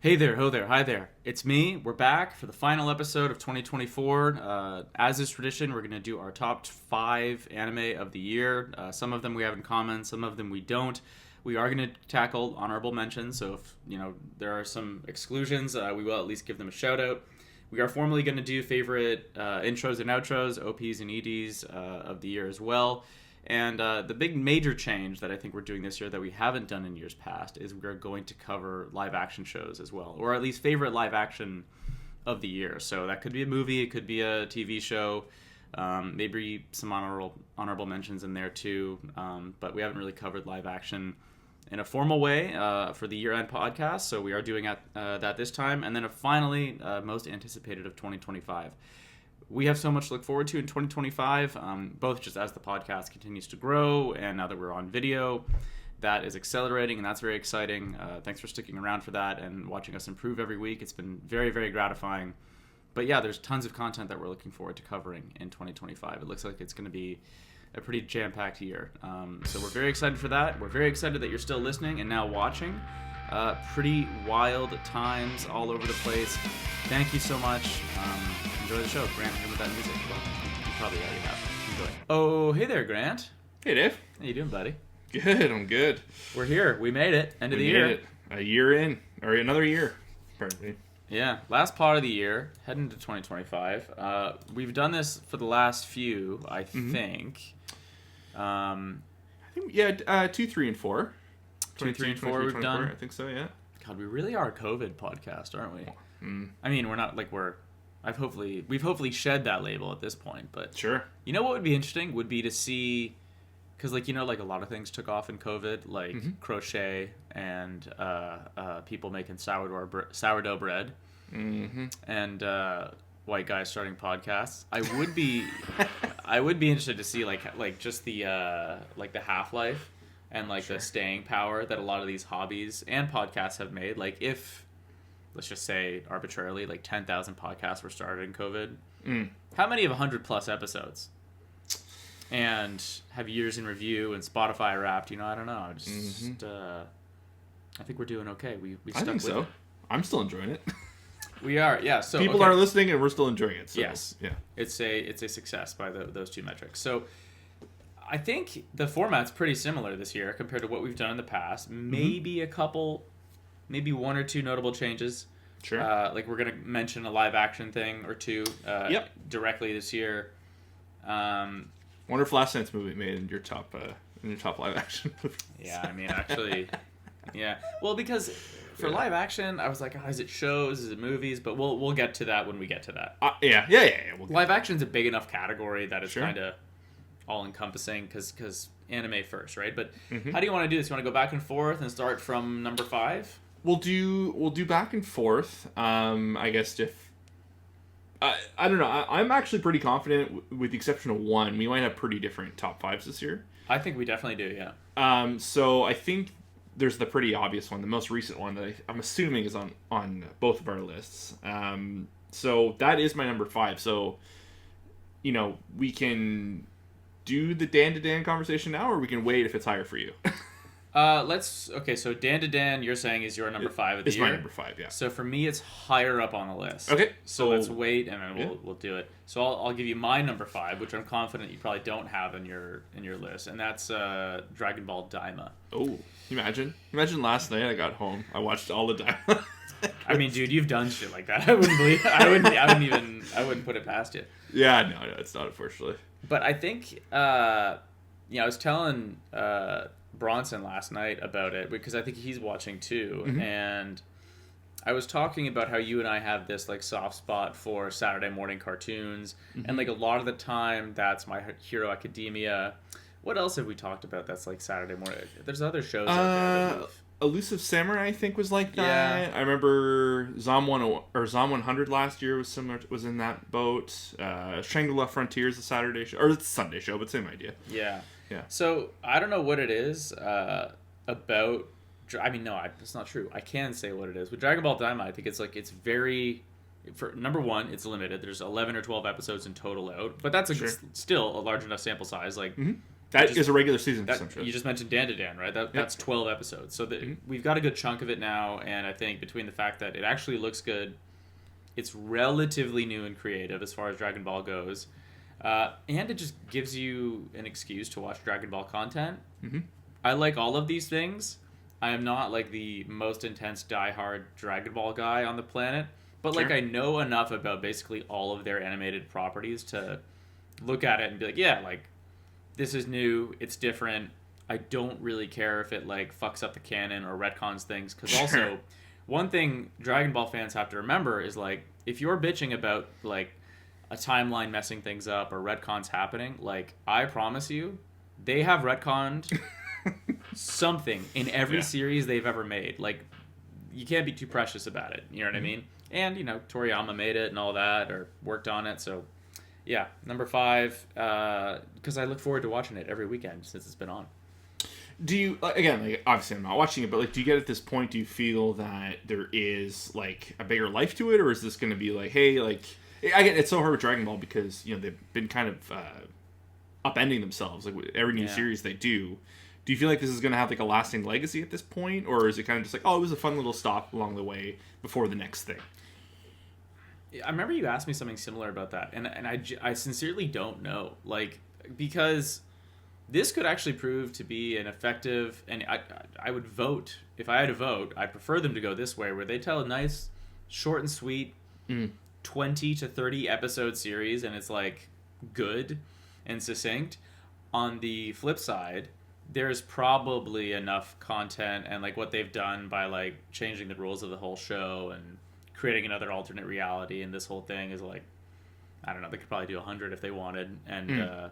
Hey there, ho there, hi there. It's me. We're back for the final episode of 2024. As is tradition, we're going to do our top 5 anime of the year. Some of them we have in common, some of them we don't. We are going to tackle honorable mentions, so if there are some exclusions, we will at least give them a shout out. We are formally going to do favorite intros and outros, OPs and EDs of the year as well. And the big major change that I think we're doing this year that we haven't done in years past is we're going to cover live action shows as well, or at least favorite live action of the year. So that could be a movie, it could be a TV show, maybe some honorable mentions in there too. But we haven't really covered live action in a formal way for the year-end podcast, so we are doing that this time. And then finally, most anticipated of 2025. We have so much to look forward to in 2025, both just as the podcast continues to grow and now that we're on video. That is accelerating, and that's very exciting. Thanks for sticking around for that and watching us improve every week. It's been very, very gratifying. But yeah, there's tons of content that we're looking forward to covering in 2025. It looks like it's going to be a pretty jam-packed year. So we're very excited for that. We're very excited that you're still listening and now watching. Pretty wild times all over the place. Thank you so much. Enjoy the show. Grant, here with that music. Well, you probably already have. Enjoy. Oh, hey there, Grant. Hey, Dave. How you doing, buddy? Good, I'm good. We're here. We made it. End of the year. We made it. A year in. Or another year, pardon me. Yeah, last part of the year, heading to 2025. We've done this for the last few, I think. I think, yeah, 2, 3, and 4. 2, 3, and 4 we've done? I think so, yeah. God, we really are a COVID podcast, aren't we? Mm. I mean, we're not like we've hopefully shed that label at this point, but Sure. You know what would be interesting would be to see, because like a lot of things took off in COVID, like crochet and people making sourdough bread, and white guys starting podcasts. I would be interested to see like just the half-life and the staying power that a lot of these hobbies and podcasts have made. Like if, let's just say arbitrarily, 10,000 podcasts were started in COVID, how many of 100+ episodes and have years in review and Spotify Wrapped? I don't know. I think we're doing okay. We stuck I think with so. it. I'm still enjoying it. We are, yeah. So people are listening and we're still enjoying it. So, yes, yeah. It's a success by those two metrics. So I think the format's pretty similar this year compared to what we've done in the past. Maybe maybe one or two notable changes. Sure. We're gonna mention a live action thing or two directly this year. Wonder if last night's movie made in your top live action movie. Yeah, I mean, actually, yeah. Well, because for live action, I was like, is it shows, is it movies? But we'll get to that when we get to that. Yeah. Live action's a big enough category that it's kind of all encompassing because anime first, right? But how do you want to do this? You want to go back and forth and start from number 5? We'll do back and forth. I guess if I don't know. I'm actually pretty confident, with the exception of one, we might have pretty different top 5s this year. I think we definitely do, yeah. So I think there's the pretty obvious one, the most recent one that I'm assuming is on both of our lists. So that is my number 5. So, we can do the Dan to Dan conversation now, or we can wait if it's higher for you. So Dan to Dan, you're saying is your number 5 of the year? It's my number 5, yeah. So for me, it's higher up on the list. Okay. So let's wait, and then we'll do it. So I'll give you my number 5, which I'm confident you probably don't have in your list, and that's Dragon Ball Daima. Oh, can you imagine? Imagine last night I got home, I watched all the Daima. I mean, dude, you've done shit like that. I wouldn't believe. I wouldn't put it past you. Yeah, no, it's not, unfortunately. But I think, I was telling Bronson last night about it because I think he's watching too, and I was talking about how you and I have this soft spot for Saturday morning cartoons, and a lot of the time that's My Hero Academia. What else have we talked about that's Saturday morning? There's other shows out there. Elusive Samurai, I think, was like that. Yeah. I remember Zom 100 last year was in that boat. Shangri-La Frontier is a Saturday show, or it's a Sunday show, but same idea. Yeah. Yeah. So I don't know what it is about. I mean, no, it's not true. I can say what it is. With Dragon Ball Daima, I think it's very. For number one, it's limited. There's 11 or 12 episodes in total out, but that's still a large enough sample size. That is a regular season for that, some shows. you just mentioned Dan to Dan, right? That's 12 episodes. So we've got a good chunk of it now, and I think between the fact that it actually looks good, it's relatively new and creative as far as Dragon Ball goes, and it just gives you an excuse to watch Dragon Ball content. Mm-hmm. I like all of these things. I am not like the most intense diehard Dragon Ball guy on the planet, but like I know enough about basically all of their animated properties to look at it and be like, yeah, like this is new, it's different. I don't really care if it like fucks up the canon or retcons things, because also one thing Dragon Ball fans have to remember is like if you're bitching about like a timeline messing things up or retcons happening, like I promise you, they have retconned something in every series they've ever made. Like you can't be too precious about it. You know what I mean? And you know Toriyama made it and all that, or worked on it. So yeah, number 5, because I look forward to watching it every weekend since it's been on. Do you, again, like obviously I'm not watching it, but like do you get at this point, do you feel that there is like a bigger life to it, or is this going to be like, hey, like I get it's so hard with Dragon Ball because you know they've been kind of upending themselves like with every new series they do. Do you feel like this is going to have like a lasting legacy at this point, or is it kind of just like, oh, it was a fun little stop along the way before the next thing? I remember you asked me something similar about that, and I sincerely don't know, like, because this could actually prove to be an effective, and I would vote, if I had to vote, I'd prefer them to go this way, where they tell a nice, short and sweet 20 to 30 episode series, and it's like good and succinct. On the flip side, there's probably enough content and like what they've done by like changing the rules of the whole show and creating another alternate reality, and this whole thing is like, I don't know, they could probably do 100 if they wanted, and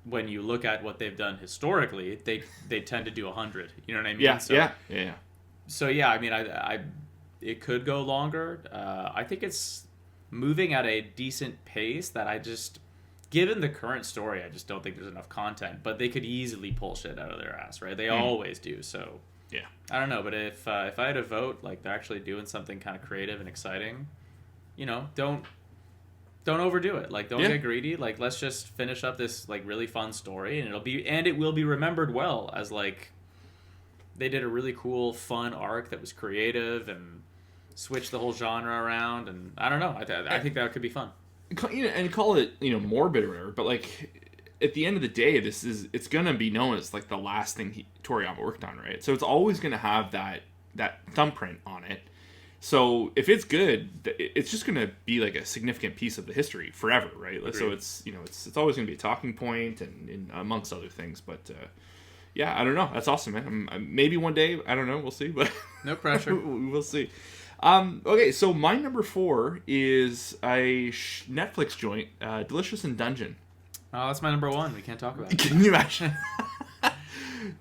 when you look at what they've done historically, they tend to do 100. You know what I mean? Yeah, so, yeah. So yeah, I mean, I it could go longer. I think it's moving at a decent pace that I just, given the current story, I just don't think there's enough content. But they could easily pull shit out of their ass, right? They always do. So yeah, I don't know. But if I had to vote, like they're actually doing something kind of creative and exciting, you know, don't overdo it. Like don't get greedy. Like let's just finish up this like really fun story, and it will be remembered well as like they did a really cool, fun arc that was creative and switched the whole genre around. And I don't know. I think that could be fun. You know, and call it, you know, morbid or whatever, but like at the end of the day, it's gonna be known as like the last thing Toriyama worked on, right? So it's always gonna have that thumbprint on it. So if it's good, it's just gonna be like a significant piece of the history forever, right? Agreed. So it's, you know, it's always gonna be a talking point and amongst other things. But yeah, I don't know. That's awesome, man. Maybe one day, I don't know. We'll see, but no pressure. We'll see. Okay, so my number 4 is a Netflix joint, Delicious in Dungeon. Oh, that's my number 1. We can't talk about it. Can you imagine?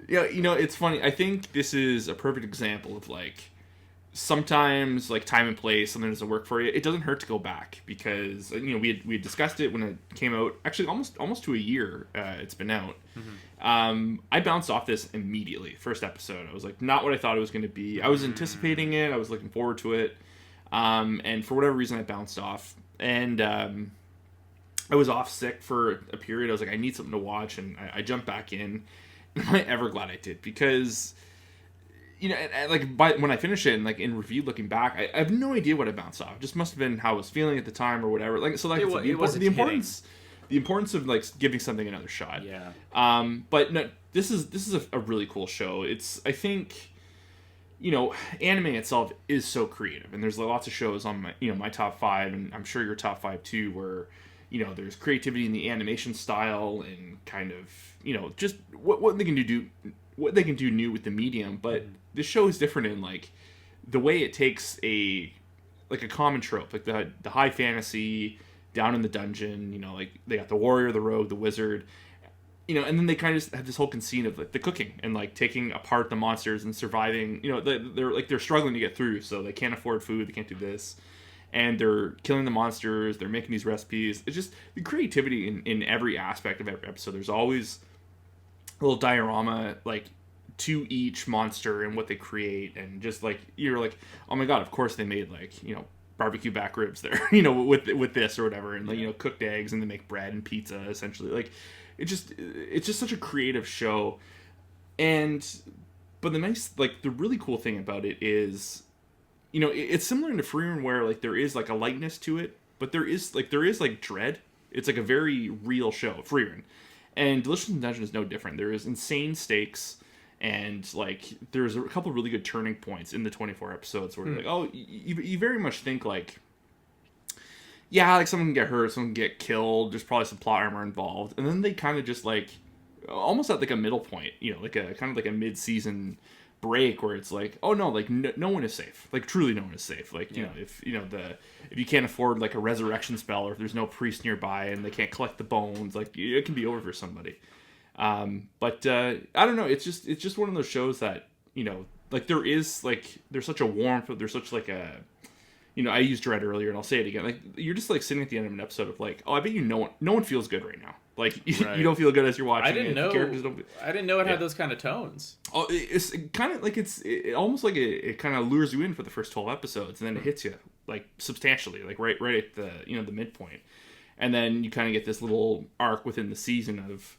Yeah, you know, it's funny. I think this is a perfect example of like sometimes like time and place, something doesn't work for you. It doesn't hurt to go back because you know we had discussed it when it came out. Actually, almost to a year. It's been out. I bounced off this immediately. First episode, I was like, not what I thought it was going to be. I was anticipating it. I was looking forward to it, and for whatever reason, I bounced off. And I was off sick for a period. I was like, I need something to watch, and I jumped back in. Am I ever glad I did? Because you know, and like when I finish it and like in review looking back, I have no idea what I bounced off. It just must have been how I was feeling at the time or whatever. Like so, like the importance of like giving something another shot. Yeah. But no, this is a really cool show. It's, I think, you know, anime itself is so creative, and there's lots of shows on my, you know, my top 5, and I'm sure your top 5 too, where you know there's creativity in the animation style and kind of, you know, just what they can do new with the medium. But this show is different in like the way it takes a common trope, like the high fantasy down in the dungeon, you know, like they got the warrior, the rogue, the wizard, you know, and then they kind of just have this whole conceit of like the cooking and like taking apart the monsters and surviving. You know, they're struggling to get through, so they can't afford food, they can't do this, and they're killing the monsters, they're making these recipes. It's just the creativity in every aspect of every episode. There's always a little diorama like to each monster and what they create, and just like you're like, oh my god, of course they made like, you know, barbecue back ribs there, you know, with this or whatever, and like, you know, cooked eggs, and they make bread and pizza essentially. Like it's just such a creative show. And but the really cool thing about it is, it's similar to Freerun, where like there is like a lightness to it, but there is like dread. It's like a very real show, Freerun. And Delicious in Dungeon is no different. There is insane stakes, and like there's a couple of really good turning points in the 24 episodes where you're like, oh, you very much think like, yeah, like someone can get hurt, someone can get killed. There's probably some plot armor involved, and then they kind of just like almost at like a middle point, like a kind of like a mid-season break where it's like, oh no, like no one is safe, like truly no one is safe. Like if if you can't afford like a resurrection spell, or if there's no priest nearby and they can't collect the bones, like it can be over for somebody. But I don't know, it's just one of those shows that like there's such a warmth, there's such like a I used dread earlier, and I'll say it again. Like you're just like sitting at the end of an episode of like, oh, I bet no one feels good right now. Like Right. you don't feel good as you're watching. I didn't know. The characters don't. I didn't know it had those kind of tones. Oh, it's kind of like it almost like it kind of lures you in for the first 12 episodes, and then it hits you like substantially, like right at the the midpoint, and then you kind of get this little arc within the season of,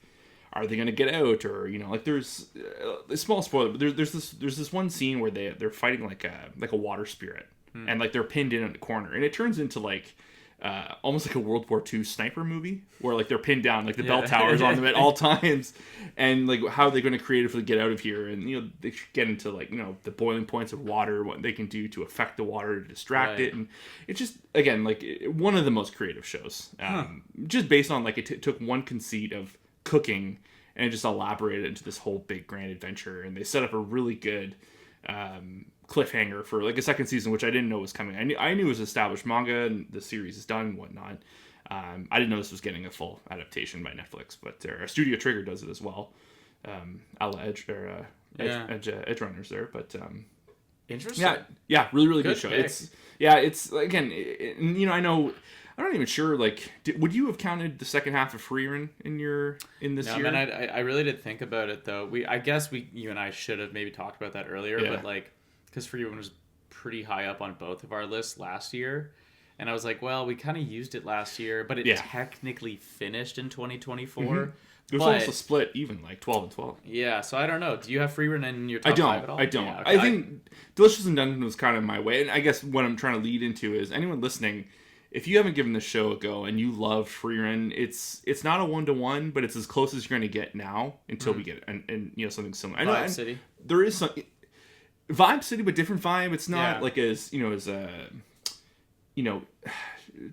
are they going to get out, or like there's a small spoiler, but there's this one scene where they're fighting like a water spirit, and like they're pinned in the corner, and it turns into like almost like a World War II sniper movie where like they're pinned down, like the bell towers on them at all times, and like how are they going to creatively get out of here, and they get into like the boiling points of water, what they can do to affect the water to distract it, and it's just again like one of the most creative shows, just based on like it took one conceit of cooking and it just elaborated into this whole big grand adventure, and they set up a really good cliffhanger for like a second season, which I didn't know was coming. I knew it was established manga and the series is done and whatnot. I didn't know this was getting a full adaptation by Netflix, but Studio Trigger does it as well. A la Edge Runners there, but Interesting. yeah, really good show. Pick. It's again, I know. I'm not even sure. Like, would you have counted the second half of Freerun in this year? No, man. I really did think about it though. I guess you and I should have maybe talked about that earlier, but like, because Freerun was pretty high up on both of our lists last year, and I was like, well, we kind of used it last year, but it technically finished in 2024. Mm-hmm. It was almost a split, even like 12 and 12. Yeah, so I don't know. Do you have Freerun in your top five at all? I don't. Yeah, okay. I think Delicious in Dungeon was kind of my way, and I guess what I'm trying to lead into is anyone listening, if you haven't given the show a go and you love Freerun, it's not a 1-to-1, but it's as close as you're going to get now until we get and something similar. Vibe City. There is some Vibe City, but different vibe. It's not like as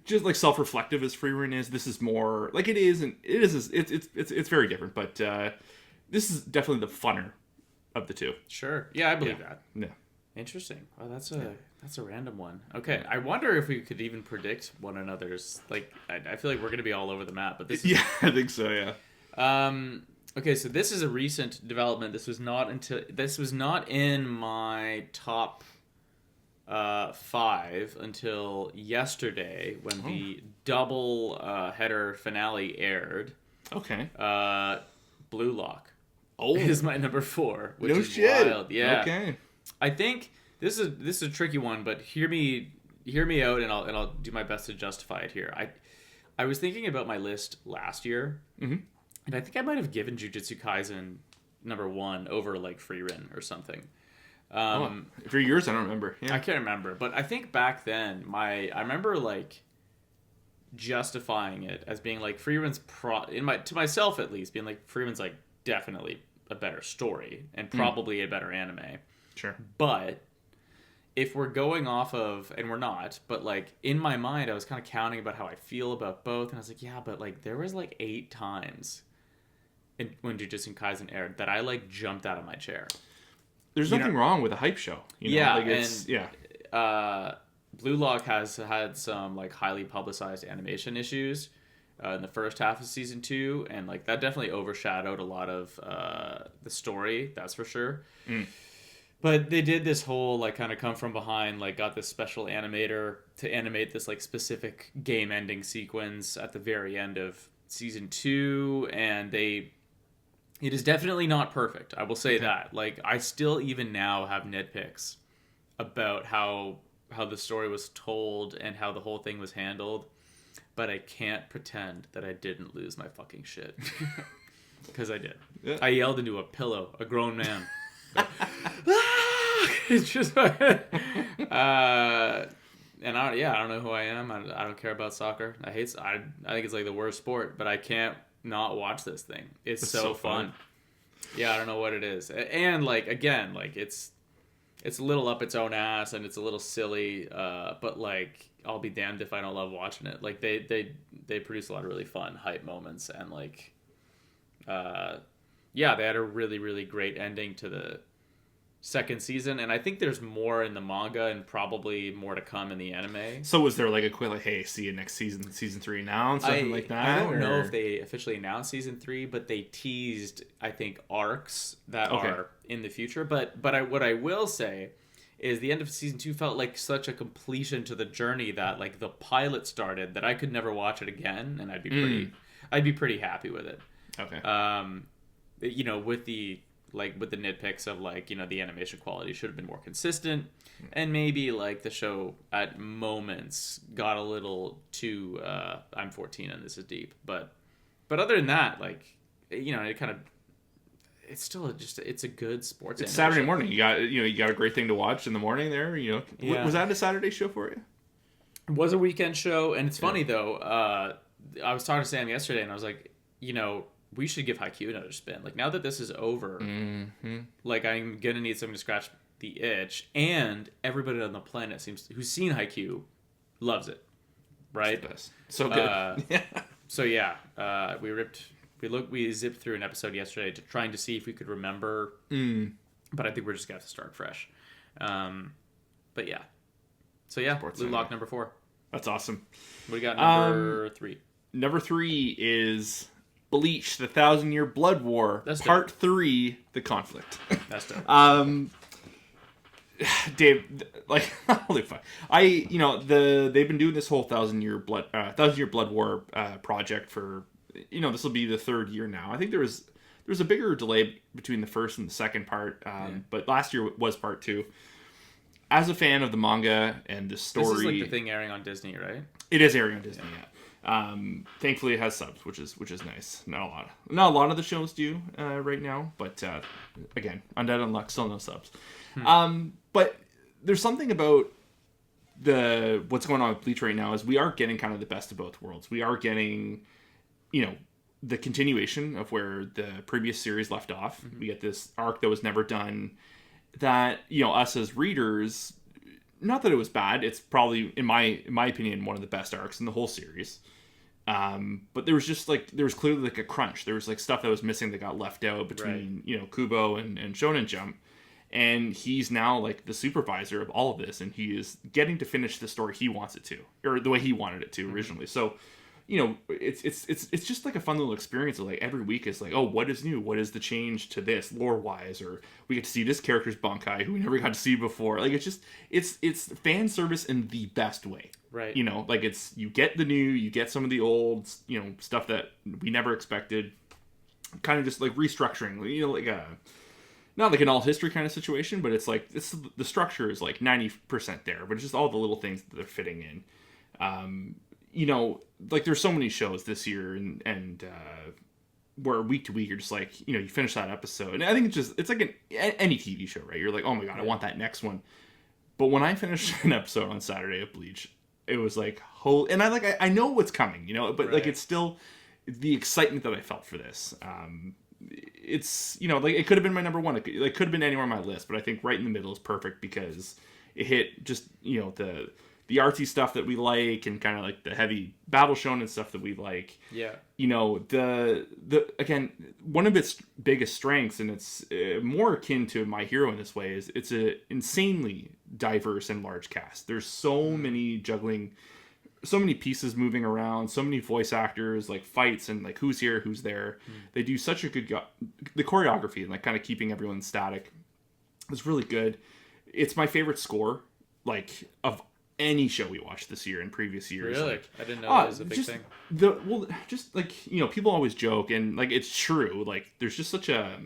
just like self-reflective as Freerun is. This is more like it is, and it's very different. But this is definitely the funner of the two. Sure. Yeah, I believe that. Yeah. Interesting. Oh, that's a random one. Okay, I wonder if we could even predict one another's. Like, I feel like we're gonna be all over the map. But this is, I think so. Yeah. Okay, so this is a recent development. This was not in my top 5 until yesterday when the double header finale aired. Okay. Blue Lock. Is my number 4, which is wild. Yeah. Okay. I think this is a tricky one, but hear me out, and I'll do my best to justify it here. I was thinking about my list last year, and I think I might have given Jujutsu Kaisen number 1 over like Freerun or something. For years, I don't remember. Yeah. I can't remember, but I think back then I remember like justifying it as being like Freerun's to myself at least, being like Freerun's like definitely a better story and probably a better anime. Sure. But if we're going off of, and we're not, but like in my mind I was kind of counting about how I feel about both, and I was like, yeah, but like there was like 8 times when Jujutsu Kaisen aired that I like jumped out of my chair. There's nothing wrong with a hype show. Blue Lock has had some like highly publicized animation issues in the first half of season 2, and like that definitely overshadowed a lot of the story, that's for sure. But they did this whole like kind of come from behind, like got this special animator to animate this like specific game ending sequence at the very end of season 2, and it is definitely not perfect. I will say that. Like, I still even now have nitpicks about how the story was told and how the whole thing was handled. but I can't pretend that I didn't lose my fucking shit. Because I did. Yeah. I yelled into a pillow, a grown man. It's just, and I don't know who I am. I don't care about soccer. I think it's like the worst sport, but I can't not watch this thing. It's so fun. Yeah, I don't know what it is. And like, again, like it's a little up its own ass and it's a little silly, but like I'll be damned if I don't love watching it. Like they produce a lot of really fun hype moments, and like they had a really, really great ending to the second season, and I think there's more in the manga and probably more to come in the anime. So was there like a quick like, hey, see you next season 3 now and something like that? I don't know if they officially announced season 3, but they teased, I think, arcs that are in the future. But what I will say is the end of season 2 felt like such a completion to the journey that like the pilot started that I could never watch it again, and I'd be pretty happy with it. Okay. With the nitpicks of like, the animation quality should have been more consistent, and maybe like the show at moments got a little too I'm 14 and this is deep, but other than that, like, it kind of, it's still it's a good sports. It's Saturday morning. You got a great thing to watch in the morning there. Was that a Saturday show for you? It was a weekend show, and it's funny though. I was talking to Sam yesterday, and I was like, we should give Haikyuu another spin. Like, now that this is over, like, I'm gonna need something to scratch the itch, and everybody on the planet who's seen Haikyuu loves it, right? So good. We zipped through an episode yesterday trying to see if we could remember, but I think we're just gonna have to start fresh. But yeah, so yeah, Blue Lock number 4. That's awesome. What do you got number 3? Number 3 is Bleach, the 1,000-Year Blood War, Part 3, The Conflict. That's dope. Dave, like, holy fuck. They've been doing this whole 1,000-Year Blood War project for, this will be the 3rd year now. I think there was a bigger delay between the first and the second part, but last year was part 2. As a fan of the manga and the story, this is like the thing airing on Disney, right? It is airing on Disney, yeah. Thankfully it has subs, which is nice. Not a lot of the shows do right now, but again, Undead Unluck, still no subs. But there's something about what's going on with Bleach right now is we are getting kind of the best of both worlds. We are getting, the continuation of where the previous series left off. Mm-hmm. We get this arc that was never done that, us as readers, not that it was bad, it's probably, in my opinion, one of the best arcs in the whole series. But there was clearly like a crunch. There was like stuff that was missing that got left out between, Kubo and Shonen Jump. And he's now like the supervisor of all of this, and he is getting to finish the story he wants it to, or the way he wanted it to originally. So, it's just like a fun little experience of like every week is like, oh, what is new? What is the change to this lore wise? Or we get to see this character's Bankai who we never got to see before. Like, it's fan service in the best way. Right. Like you get the new, you get some of the old, stuff that we never expected, kind of just like restructuring, like not like an alt history kind of situation, but it's like the structure is like 90% there, but it's just all the little things that they're fitting in. Like there's so many shows this year and where week to week you're just like, you finish that episode. And I think it's like any TV show, right? You're like, oh my God, I want that next one. But when I finished an episode on Saturday of Bleach, it was like, and I know what's coming, but like it's still the excitement that I felt for this. It's, like it could have been my number 1. It could have been anywhere on my list, but I think right in the middle is perfect because it hit just, the artsy stuff that we like and kind of like the heavy battle shonen stuff that we like. Yeah. The again, one of its biggest strengths, and it's more akin to My Hero in this way, is it's a insanely diverse and large cast. There's so many so many pieces moving around, so many voice actors, like fights and like who's here, who's there. They do such a good the choreography and like kind of keeping everyone static is really good. It's my favorite score, like of any show we watched this year and previous years. Really? Like, I didn't know that was a big thing. Just like, people always joke and like it's true. Like there's just such a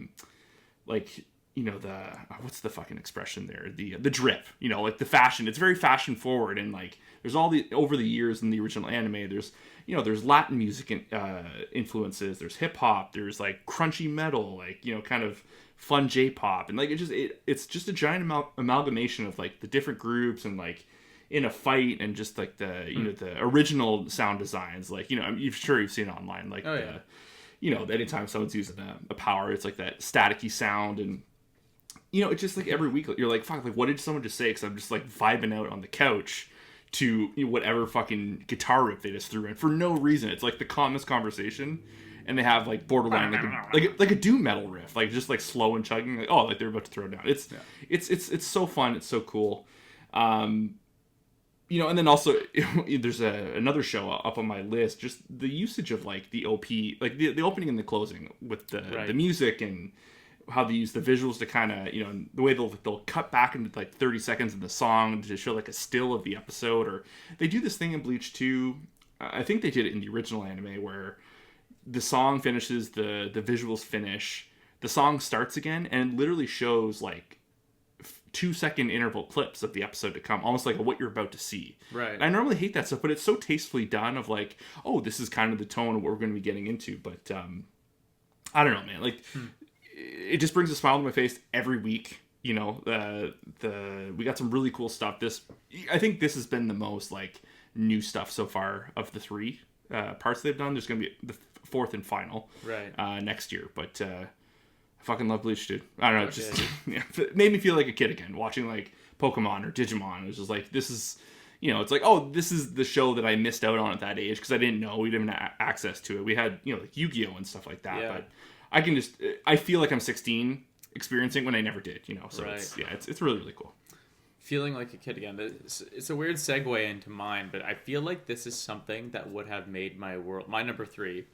like the what's the fucking expression there, the drip, like the fashion. It's very fashion forward, and like there's all the over the years in the original anime, there's Latin music influences, there's hip hop, there's like crunchy metal, like kind of fun J-pop, and like it's just a giant amalgamation of like the different groups, and like in a fight, and just like the original sound designs, like you've seen it online, like anytime someone's using a power, it's like that staticky sound. And it's just like every week you're like, fuck, like what did someone just say? Because I'm just like vibing out on the couch to whatever fucking guitar riff they just threw in for no reason. It's like the calmest conversation, and they have like borderline like a doom metal riff, like just like slow and chugging, like like they're about to throw it down. It's so fun. It's so cool. And then also there's another show up on my list, just the usage of like the OP, like the opening and the closing with the music, and how they use the visuals to kind of, the way they'll cut back into like 30 seconds of the song to show like a still of the episode. Or they do this thing in Bleach too. I think they did it in the original anime, where the song finishes, the visuals finish, the song starts again, and it literally shows like 2-second interval clips of the episode to come, almost like what you're about to see. Right. And I normally hate that stuff, but it's so tastefully done, of like, oh, this is kind of the tone of what we're going to be getting into. But I don't know, man. Like, it just brings a smile to my face every week. We got some really cool stuff. I think this has been the most like new stuff so far of the 3 parts they've done. There's going to be the 4th and final next year. But I fucking love Bleach, dude. I don't know. It made me feel like a kid again, watching like Pokemon or Digimon. It was just like, this is, it's like, oh, this is the show that I missed out on at that age, because I didn't know. We didn't have access to it. We had, like Yu-Gi-Oh! And stuff like that. Yeah. But I feel like I'm 16 experiencing when I never did, So it's really, really cool. Feeling like a kid again. It's a weird segue into mine, but I feel like this is something that would have made my world. My number 3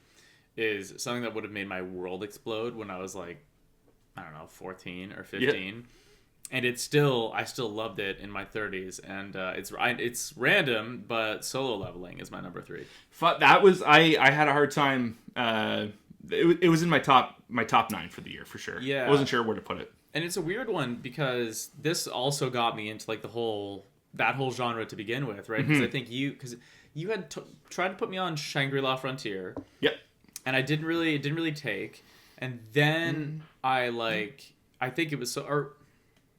is something that would have made my world explode when I was like, I don't know, 14 or 15. Yeah. And I still loved it in my 30s. And it's random, but Solo Leveling is my number 3. That was, I had a hard time. It was in my top 9 for the year, for sure. Yeah. I wasn't sure where to put it. And it's a weird one, because this also got me into like that whole genre to begin with, right? Because I think you had tried to put me on Shangri-La Frontier. Yep. And it didn't really take. And then I think it was or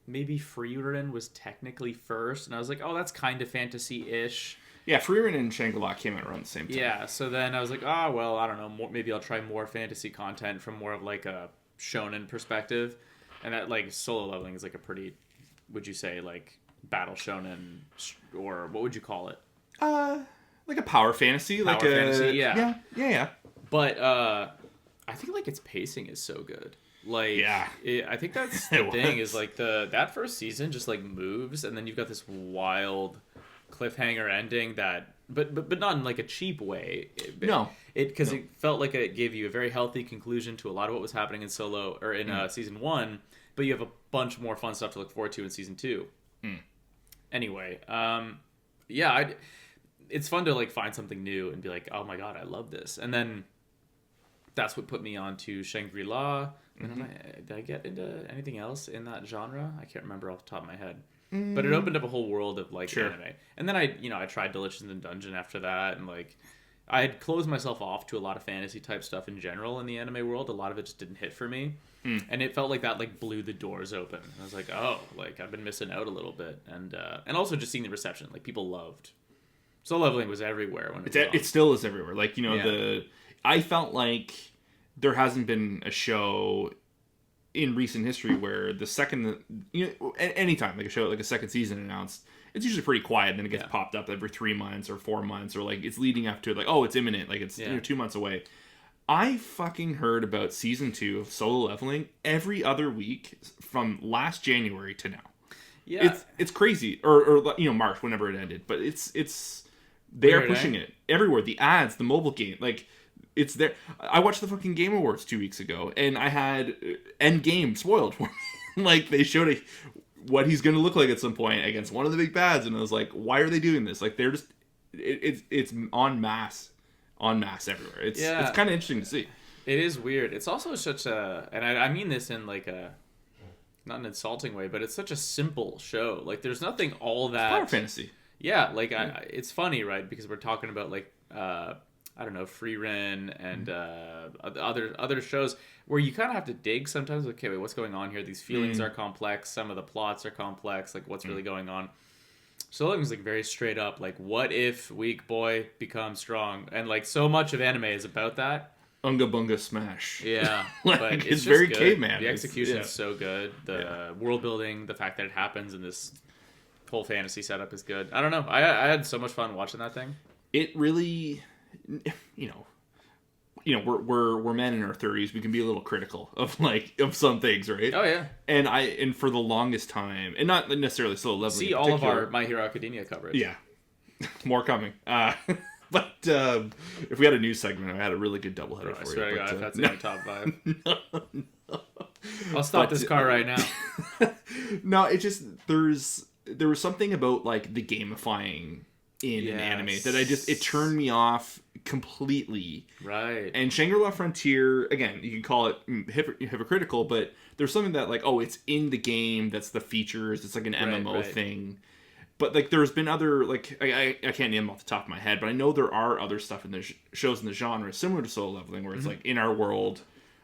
maybe Frieren was technically first, and I was like, oh, that's kind of fantasy-ish. Yeah, Frieren and Shangri-La came out around the same time. Yeah, so then I was like, oh, well, I don't know, maybe I'll try more fantasy content from more of like a shonen perspective. And that, like, Solo Leveling is like a pretty, would you say, like, battle shonen, or what would you call it? Like a power fantasy. Fantasy, yeah. Yeah. But I think, like, its pacing is so good. Like, yeah. I think that's the thing, is like that first season just like moves, and then you've got this wild cliffhanger ending that, but not in like a cheap way. Because it felt like it gave you a very healthy conclusion to a lot of what was happening in Solo or in season 1, but you have a bunch more fun stuff to look forward to in season 2. Anyway, it's fun to like find something new and be like, oh my god, I love this, and then that's what put me on to Shangri-La. Did I get into anything else in that genre? I can't remember off the top of my head. But it opened up a whole world of like anime. And then I tried Delicious in Dungeon after that, and like I had closed myself off to a lot of fantasy type stuff in general in the anime world. A lot of it just didn't hit for me. And it felt like that like blew the doors open. I was like, oh, like I've been missing out a little bit. And also just seeing the reception, like people loved. Solo Leveling was everywhere when it still is everywhere. Like, I felt like there hasn't been a show in recent history where the second, anytime like a show, like a second season announced, it's usually pretty quiet, and then it gets popped up every 3 months or 4 months, or like it's leading up to it, like, oh, it's imminent, like it's 2 months away. I fucking heard about season 2 of Solo Leveling every other week from last January to now. Yeah, it's crazy, or March, whenever it ended, but they are pushing it everywhere. The ads, the mobile game, like. It's there. I watched the fucking Game Awards 2 weeks ago, and I had Endgame spoiled for me. Like, they showed what he's going to look like at some point against one of the big bads, and I was like, why are they doing this? Like, they're just... It's en masse everywhere. It's kind of interesting to see. It is weird. It's also such a... And I mean this in, like, a not an insulting way, but it's such a simple show. Like, there's nothing all that Power fantasy. Yeah, like it's funny, right? Because we're talking about like I don't know, Free Ren and other shows where you kind of have to dig sometimes. Okay, wait, what's going on here? These feelings are complex. Some of the plots are complex. Like, what's really going on? So it was like very straight up. Like, what if weak boy becomes strong? And like so much of anime is about that. Unga bunga smash. Yeah, like, but it's very caveman. The execution is so good. The world building, the fact that it happens in this whole fantasy setup is good. I don't know. I had so much fun watching that thing. It really, you know, we're men in our 30s. We can be a little critical of some things, right? Oh yeah. And for the longest time, and not necessarily Solo Leveling. See all of our My Hero Academia coverage. Yeah, more coming. But if we had a news segment, I had a really good doubleheader for you. I swear to God, if that's in my top 5. No. I'll stop this car right now. No, it just there was something about like the gamifying in an anime that it turned me off completely. Right. And Shangri-La Frontier, again, you can call it hypocritical, but there's something that like, oh, it's in the game, that's the features, it's like an MMO thing. But like there's been other, like I can't name them off the top of my head, but I know there are other stuff in the shows in the genre similar to Solo Leveling where it's like in our world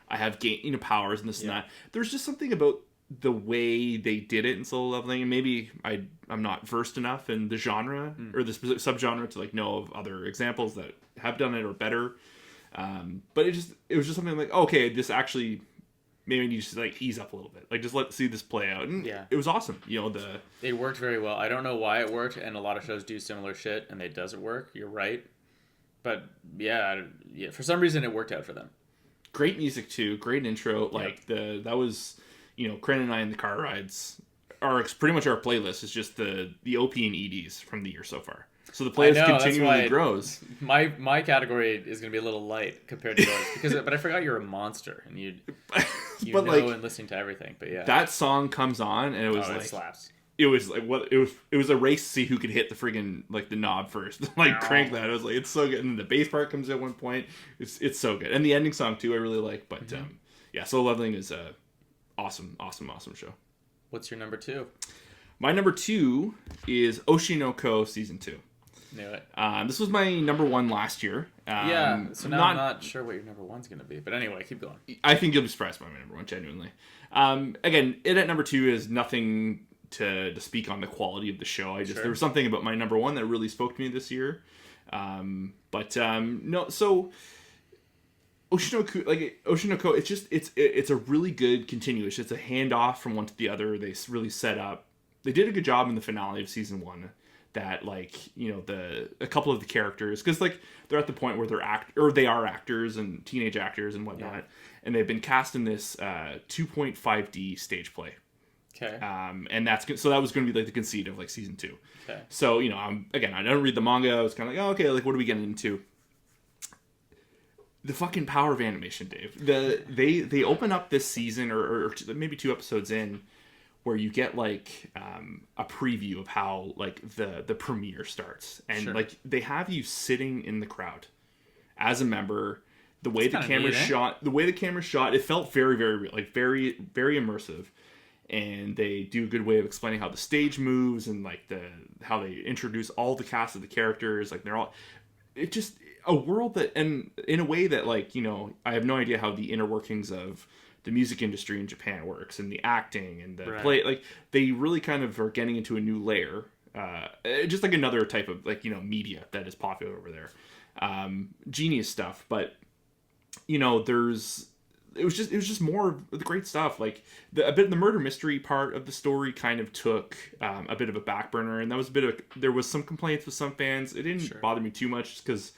I have powers and this and that. There's just something about the way they did it in Solo Leveling, and maybe I'm not versed enough in the genre or the specific subgenre to like know of other examples that have done it or better. But it was just something like, okay, this actually maybe needs to like ease up a little bit. Like just see this play out. And it was awesome. You know, it worked very well. I don't know why it worked, and a lot of shows do similar shit and it doesn't work. You're right. But yeah, for some reason it worked out for them. Great music too, great intro. Like that was, you know, Kren and I in the car rides are pretty much our playlist is just the OP and EDs from the year so far. So the playlist continually grows. My category is going to be a little light compared to yours but I forgot you're a monster and you know like, and listening to everything. But yeah, that song comes on and it was it slaps. It was like it was a race to see who could hit the friggin' like the knob first. Like crank that. I was like, it's so good. And then the bass part comes at one point. It's so good. And the ending song too, I really like. But Solo Leveling is a awesome show. What's your number 2? My number 2 is Oshinoko Season 2. Knew it. This was my number 1 last year. So now I'm not sure what your number 1's going to be. But anyway, keep going. I think you'll be surprised by my number 1, genuinely. Again, it at number 2 is nothing to speak on the quality of the show. There was something about my number 1 that really spoke to me this year. No, so Oshinoko, it's a really good continuous. It's a handoff from one to the other. They really set up. They did a good job in the finale of season 1. That like, you know, a couple of the characters, because like they're at the point where they are actors and teenage actors and whatnot, and they've been cast in this 2.5D stage play. Okay. And that was going to be like the conceit of like season 2. Okay. So, you know, I don't read the manga. I was kind of like, oh, okay, like what are we getting into? The fucking power of animation, Dave. They open up this season or maybe 2 episodes in where you get like a preview of how like the premiere starts, and like they have you sitting in the crowd as a member. The way the camera shot, it felt very, very real, like very, very immersive. And they do a good way of explaining how the stage moves and like how they introduce all the cast of the characters. Like it's just a world that, and in a way that like, you know, I have no idea how the inner workings of the music industry in Japan works and the acting and the play. Like they really kind of are getting into a new layer, just like another type of like, you know, media that is popular over there. Genius stuff, but you know, it was just more of the great stuff. Like the murder mystery part of the story kind of took a bit of a back burner, and that was there was some complaints with some fans. It didn't bother me too much because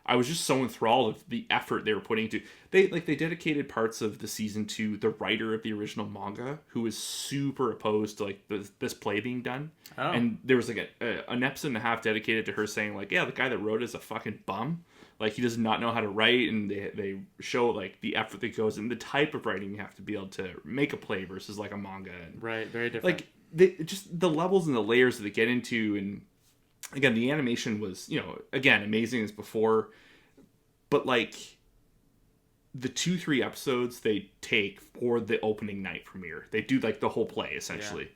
I was just so enthralled with the effort they were putting into. They dedicated parts of the season to the writer of the original manga, who was super opposed to like this play being done. Oh. And there was like an episode and a half dedicated to her saying like, yeah, the guy that wrote it is a fucking bum. Like he does not know how to write, and they show like the effort that goes in the type of writing you have to be able to make a play versus like a manga. And, right, very different. Like just the levels and the layers that they get into, and again the animation was, you know, again amazing as before, but like the 2-3 episodes they take for the opening night premiere. They do like the whole play essentially.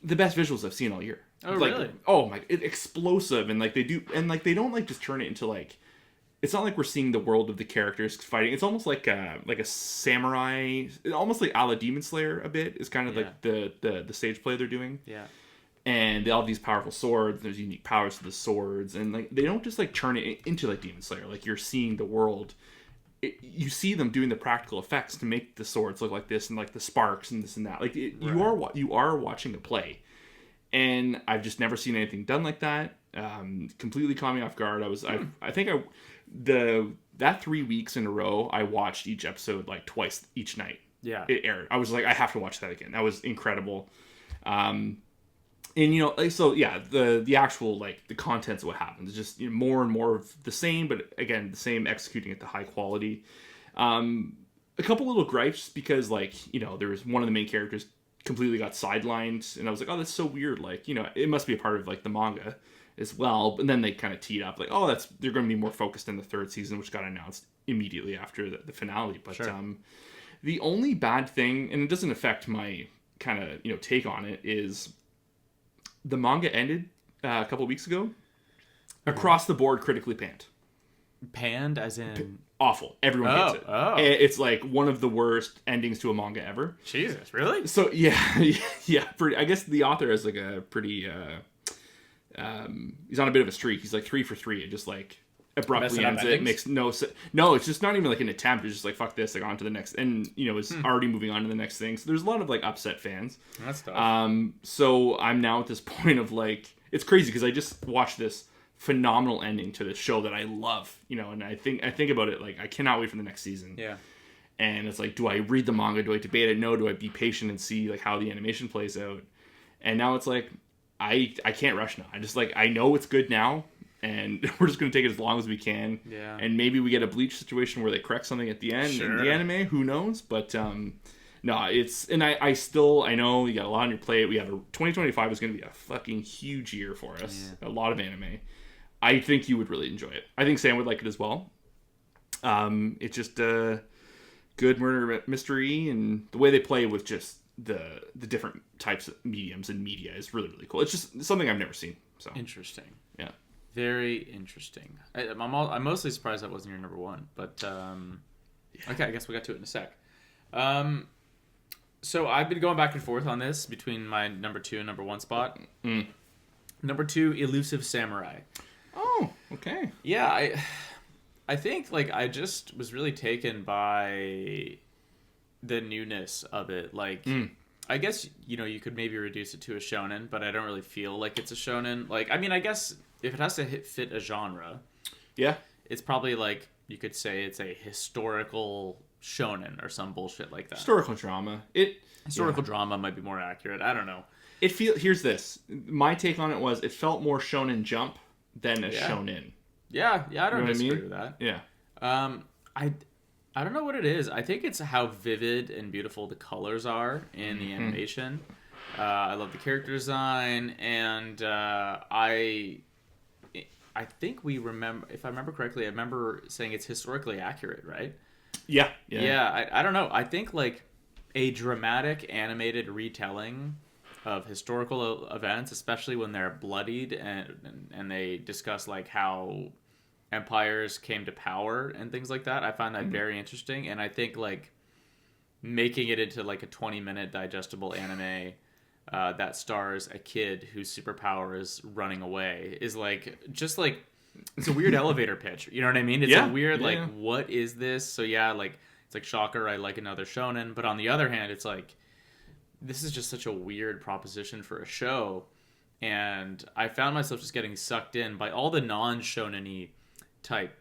The best visuals I've seen all year. Oh, like, really? Oh my! It's explosive, and like they do, and like they don't like just turn it into like. It's not like we're seeing the world of the characters fighting. It's almost like a samurai, almost like a la Demon Slayer a bit. Is kind of like the stage play they're doing. Yeah. And they all have these powerful swords. There's unique powers to the swords, and like they don't just like turn it into like Demon Slayer. Like you're seeing the world. You see them doing the practical effects to make the swords look like this, and like the sparks and this and that. Like you are watching a play, and I've just never seen anything done like that. Completely caught me off guard. That 3 weeks in a row, I watched each episode like twice each night. Yeah, it aired. I was like, I have to watch that again. That was incredible. And you know, like, so yeah, the actual like the contents of what happens is just, you know, more and more of the same, but again, the same executing at the high quality. A couple little gripes because, like, you know, there was one of the main characters completely got sidelined, and I was like, oh, that's so weird. Like, you know, it must be a part of like the manga as well. But then they kind of teed up like, oh, they're going to be more focused in the third season, which got announced immediately after the finale. But sure. The only bad thing, and it doesn't affect my kind of, you know, take on it, is the manga ended a couple of weeks ago. Across the board, critically panned. Panned as in awful. Everyone hates it. Oh. It's like one of the worst endings to a manga ever. Jesus, really? So yeah. I guess the author has like a pretty. He's on a bit of a streak. He's like 3 for 3. It just like abruptly ends it. Makes no sense. No, it's just not even like an attempt. It's just like, fuck this, like on to the next, and you know, it's already moving on to the next thing. So there's a lot of like upset fans. That's tough. So I'm now at this point of like, it's crazy because I just watched this phenomenal ending to this show that I love, you know, and I think about it like I cannot wait for the next season. Yeah. And it's like, do I read the manga? Do I debate it? No. Do I be patient and see like how the animation plays out? And now it's like, I can't rush now. I just like, I know it's good now, and we're just going to take it as long as we can. Yeah. And maybe we get a Bleach situation where they correct something at the end in the anime. Who knows? But no, it's, and I know you got a lot on your plate. We have 2025 is going to be a fucking huge year for us. Yeah. A lot of anime. I think you would really enjoy it. I think Sam would like it as well. It's just a good murder mystery, and the way they play with just the different types of mediums and media is really, really cool. It's just something I've never seen. So interesting. Yeah. Very interesting. I'm mostly surprised that wasn't your number one, but okay, I guess we got to it in a sec. So I've been going back and forth on this between my number 2 and number 1 spot. Number 2, Elusive Samurai. Oh, okay. Yeah, I think like I just was really taken by the newness of it. Like, I guess, you know, you could maybe reduce it to a shonen, but I don't really feel like it's a shonen. Like, I mean, I guess if it has to fit a genre, yeah, it's probably like you could say it's a historical shonen or some bullshit like that. Historical drama. Historical drama might be more accurate. I don't know. Here's this. My take on it was it felt more Shonen Jump than a shonen. Yeah, I don't disagree with that. Yeah. I don't know what it is. I think it's how vivid and beautiful the colors are in the animation. I love the character design, and I think we remember, if I remember correctly, I remember saying it's historically accurate, right? Yeah. I don't know. I think like a dramatic animated retelling of historical events, especially when they're bloodied and they discuss like how empires came to power and things like that. I find that very interesting, and I think like making it into like a 20-minute digestible anime that stars a kid whose superpower is running away is like just like it's a weird elevator pitch. You know what I mean? It's a weird like what is this? So yeah, like it's like shocker. I like another shonen, but on the other hand, it's like this is just such a weird proposition for a show, and I found myself just getting sucked in by all the non-shonen-y type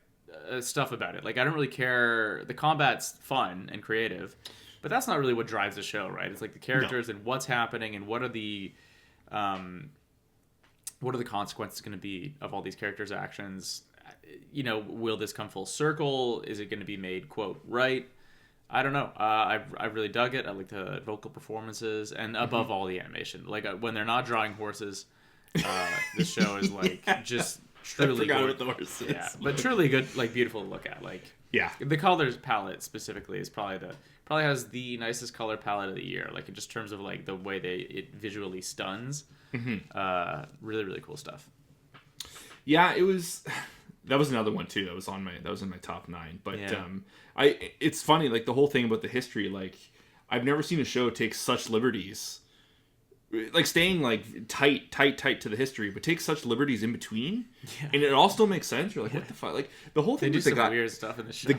stuff about it. Like I don't really care. The combat's fun and creative, but that's not really what drives the show, right? It's like the characters and what's happening and what are the consequences going to be of all these characters' actions. You know, will this come full circle? Is it going to be made quote right? I don't know. I really dug it. I like the vocal performances, and above all, the animation. Like when they're not drawing horses, the show is like just truly forgot good. what the horse is. Yeah, but truly good, like beautiful to look at. Like Yeah. the colors palette specifically is probably has the nicest color palette of the year. Like in just terms of like the way it visually stuns. Really really cool stuff. Yeah, it was. That was another one too. That was in my top 9. But it's funny, like the whole thing about the history. Like I've never seen a show take such liberties, like staying like tight to the history, but take such liberties in between, and it all still makes sense. You're like, what the fuck? Like the whole thing. They do with some the guy, weird stuff in the show. The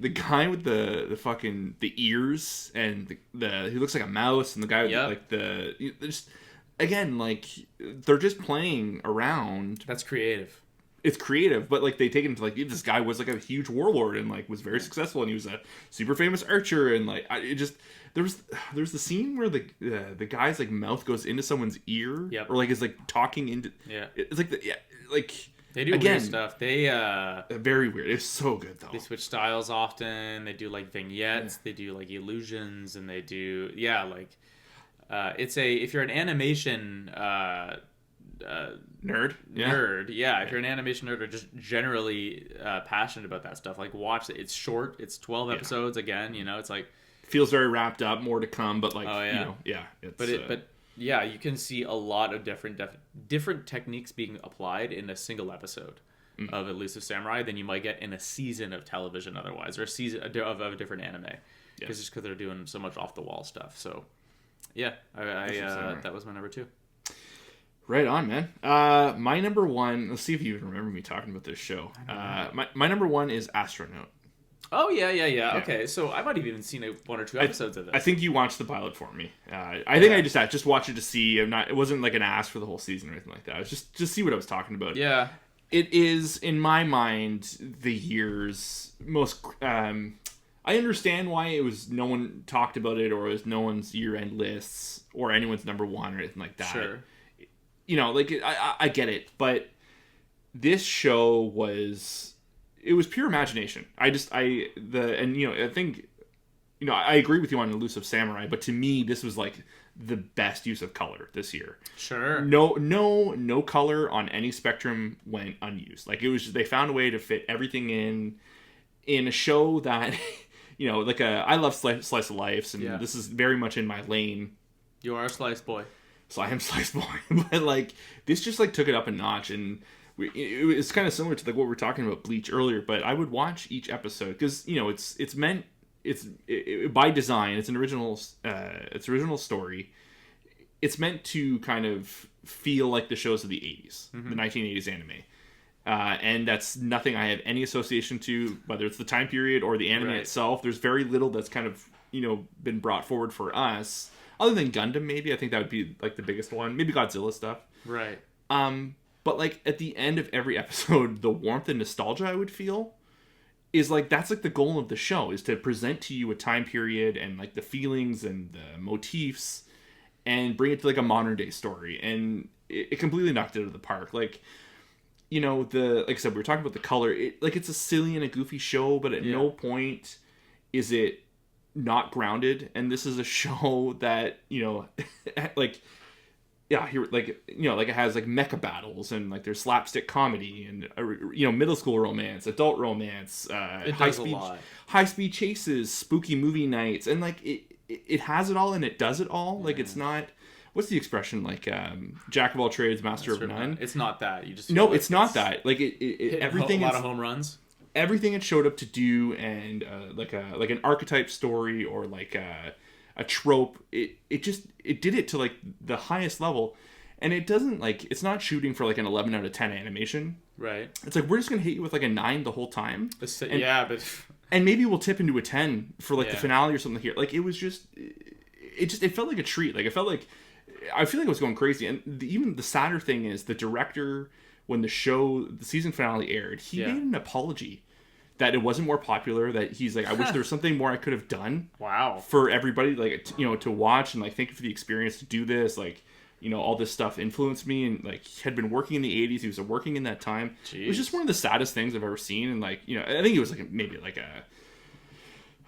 guy with the fucking the ears and the he looks like a mouse, and the guy with like just again like they're just playing around. That's creative. It's creative, but like they take him to like this guy was like a huge warlord and like was very successful, and he was a super famous archer, and like there's the scene where the guy's like mouth goes into someone's ear, or like is like talking into it's like like they do weird stuff. They very weird. It's so good though. They switch styles often. They do like vignettes. They do like illusions, and they do it's if you're an animation nerd. If you're an animation nerd or just generally passionate about that stuff, like watch it. It's short. It's 12 episodes. Again, it's like feels very wrapped up. More to come, but like It's, but you can see a lot of different techniques being applied in a single episode of Elusive Samurai than you might get in a season of television otherwise, or a season of a different anime. Because they're doing so much off the wall stuff. So that was my number 2. Right on, man. My number 1. Let's see if you even remember me talking about this show. My number 1 is Astronaut. Oh yeah. Okay, so I might have even seen 1 or 2 episodes of this. I think you watched the pilot for me. I think I just watched it to see. It wasn't like an ask for the whole season or anything like that. It was just see what I was talking about. Yeah. It is, in my mind, the year's most. I understand why it was no one talked about it, or it was no one's year-end lists, or anyone's number 1 or anything like that. Sure. Like I get it, but this show was pure imagination. I think I agree with you on Elusive Samurai, but to me this was like the best use of color this year. Sure. No color on any spectrum went unused. Like it was just, they found a way to fit everything in a show that I love slice of life, and this is very much in my lane. You are a slice boy. So I am slice boy, but like this just like took it up a notch, and it's kind of similar to like what we were talking about Bleach earlier. But I would watch each episode because it's meant by design. It's an original story. It's meant to kind of feel like the shows of the 80s, the 1980s anime, and that's nothing I have any association to, whether it's the time period or the anime itself. There's very little that's kind of been brought forward for us. Other than Gundam, maybe. I think that would be like the biggest one. Maybe Godzilla stuff. Right. But like at the end of every episode, the warmth and nostalgia I would feel is like that's like the goal of the show, is to present to you a time period and like the feelings and the motifs and bring it to like a modern day story. And it completely knocked it out of the park. Like, like I said, we were talking about the color. It's a silly and a goofy show, but at no point is it not grounded. And this is a show that it has like mecha battles, and like there's slapstick comedy and middle school romance, adult romance, high speed chases, spooky movie nights, and like it has it all and it does it all. Like it's not, what's the expression, like jack of all trades, master of none. It's not that. You just it's not that. Like everything, a lot of home runs. Everything it showed up to do, and like an archetype story or like a trope, it did it to like the highest level. And it doesn't it's not shooting for like an 11 out of 10 animation. Right. It's like, we're just gonna hit you with like a 9 the whole time. And maybe we'll tip into a 10 for like the finale or something here. Like it was just it felt like a treat. Like I feel like it was going crazy. And even the sadder thing is the director, when the season finale aired, he made an apology that it wasn't more popular, that he's like, I wish there was something more I could have done. Wow. For everybody, like, to watch, and like, thank you for the experience to do this. Like, all this stuff influenced me, and like, he had been working in the 80s. He was working in that time. Jeez. It was just one of the saddest things I've ever seen. And like, I think it was like maybe like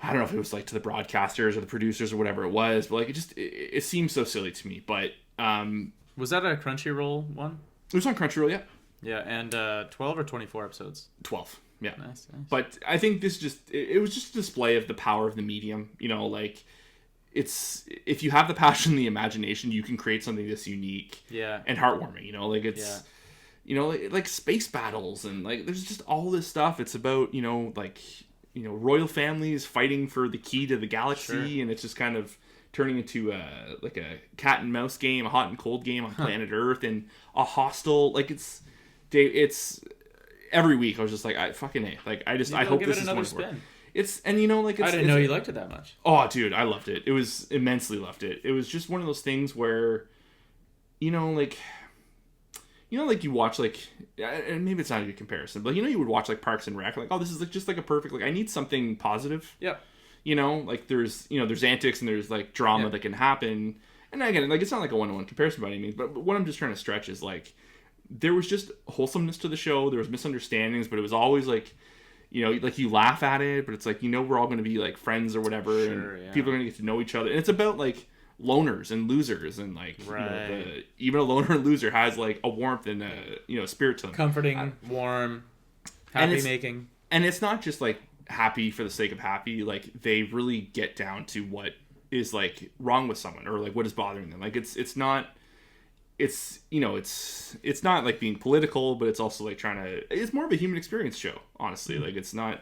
I don't know if it was like to the broadcasters or the producers or whatever it was, but like, it seems so silly to me. But was that a Crunchyroll one? It was on Crunchyroll, yeah. Yeah, and 12 or 24 episodes. 12. Yeah. Nice. But I think this it was just a display of the power of the medium. You know, like, it's, if you have the passion and the imagination, you can create something this unique and heartwarming. You know, like, it's, you know, like space battles, and like there's just all this stuff. It's about, you know, like, you know, royal families fighting for the key to the galaxy, and it's just kind of turning into like a cat and mouse game, a hot and cold game on planet Earth, and a hostile, like, it's every week I was just like, I fucking A. Like, I hope this is another spin. It's, and you know, like, I didn't know you liked it that much. Oh, dude, I loved it. It was immensely loved it. It was just one of those things where, you know, like you watch, like, and maybe it's not a good comparison, but, you know, you would watch, like, Parks and Rec, like, oh, this is, like, just, like, a perfect, like, I need something positive. Yep. You know, like, there's antics and there's, like, drama that can happen. And again, like, it's not like a one-to-one comparison by any means, but what I'm just trying to stretch is, like, there was just wholesomeness to the show. There was misunderstandings, but it was always, like, you know, like, you laugh at it, but it's like, you know, we're all going to be, like, friends or whatever, and people are going to get to know each other. And it's about, like, loners and losers, and, like, you know, even a loner and loser has, like, a warmth and a, you know, spirit to them. Comforting, warm, happy making. And it's not just, like, happy for the sake of happy. Like, they really get down to what is, like, wrong with someone, or, like, what is bothering them. Like, it's not, it's, you know, it's not, like, being political, but it's also, like, it's more of a human experience show, honestly. Like, it's not,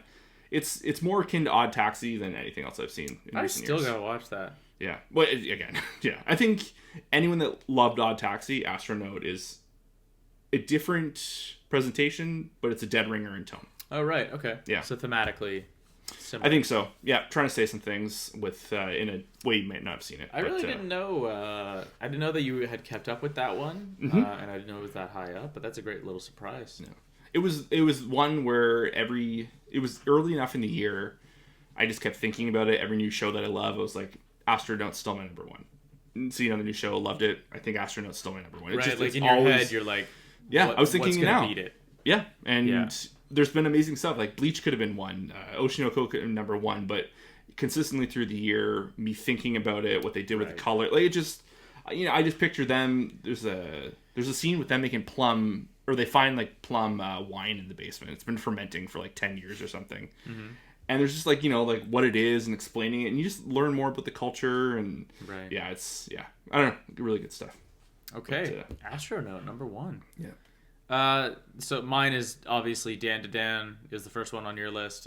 it's more akin to Odd Taxi than anything else I've seen in recent years. I still gotta watch that. Yeah. Well, again, yeah. I think anyone that loved Odd Taxi, Astronaut is a different presentation, but it's a dead ringer in tone. Oh, right. Okay. Yeah. So thematically similar. I think so. Yeah. Trying to say some things with in a way you might not have seen it. I really didn't know. I didn't know that you had kept up with that one, and I didn't know it was that high up. But that's a great little surprise. Yeah. It was one where it was early enough in the year. I just kept thinking about it. Every new show that I love, I was like, Astronaut's still my number one. See another new show, loved it. I think Astronaut's still my number one. Right, like in your head, you're like, I was thinking now. Beat it? Yeah, and there's been amazing stuff. Like Bleach could have been one, Oshinoko could have been number one, but consistently through the year, me thinking about it, what they did with the color, like, it just, you know, I just picture them. There's a scene with them making plum, or they find, like, plum wine in the basement. It's been fermenting for like 10 years or something. Mm-hmm. And there's just, like, you know, like, what it is and explaining it, and you just learn more about the culture, and I don't know, really good stuff. Okay, but, Astronaut number one. Yeah. So mine is obviously Dan to Dan is the first one on your list.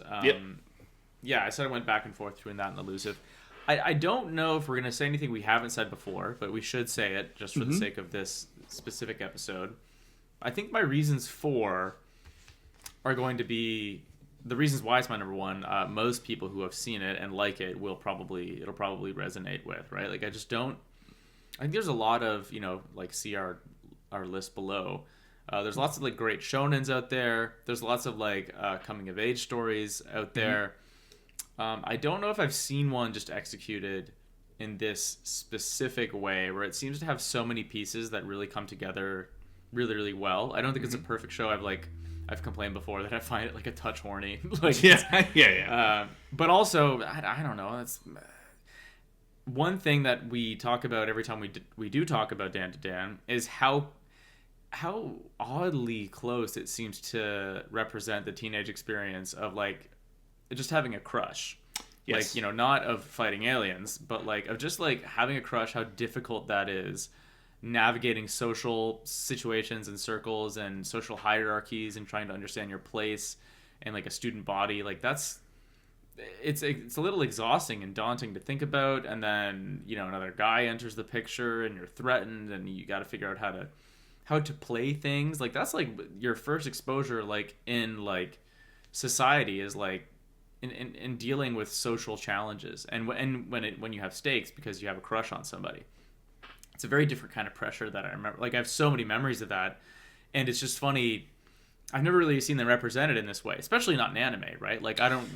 Yeah, I sort of went back and forth between that and Elusive. I don't know if we're gonna say anything we haven't said before, but we should say it just for the sake of this specific episode. I think my reasons for are going to be. The reasons why it's my number one, most people who have seen it and like it it'll probably resonate with, right? Like, I think there's a lot of, you know, like, see our list below. There's lots of, like, great shonens out there. There's lots of, like, coming of age stories out there. I don't know if I've seen one just executed in this specific way where it seems to have so many pieces that really come together really, really well. I don't think it's a perfect show. I've complained before that I find it, like, a touch horny. Like, but also, I don't know. That's one thing that we talk about every time we do talk about Dan to Dan is how oddly close it seems to represent the teenage experience of, like, just having a crush. Yes. Like, you know, not of fighting aliens, but, like, of just, like, having a crush, how difficult that is. Navigating social situations and circles and social hierarchies and trying to understand your place in, like, a student body, like, it's a little exhausting and daunting to think about. And then, you know, another guy enters the picture and you're threatened and you got to figure out how to play things. Like, that's, like, your first exposure, like, in, like, society is, like, in dealing with social challenges and when you have stakes because you have a crush on somebody. It's a very different kind of pressure that I remember. Like, I have so many memories of that, and it's just funny. I've never really seen them represented in this way, especially not in anime, right? Like, I don't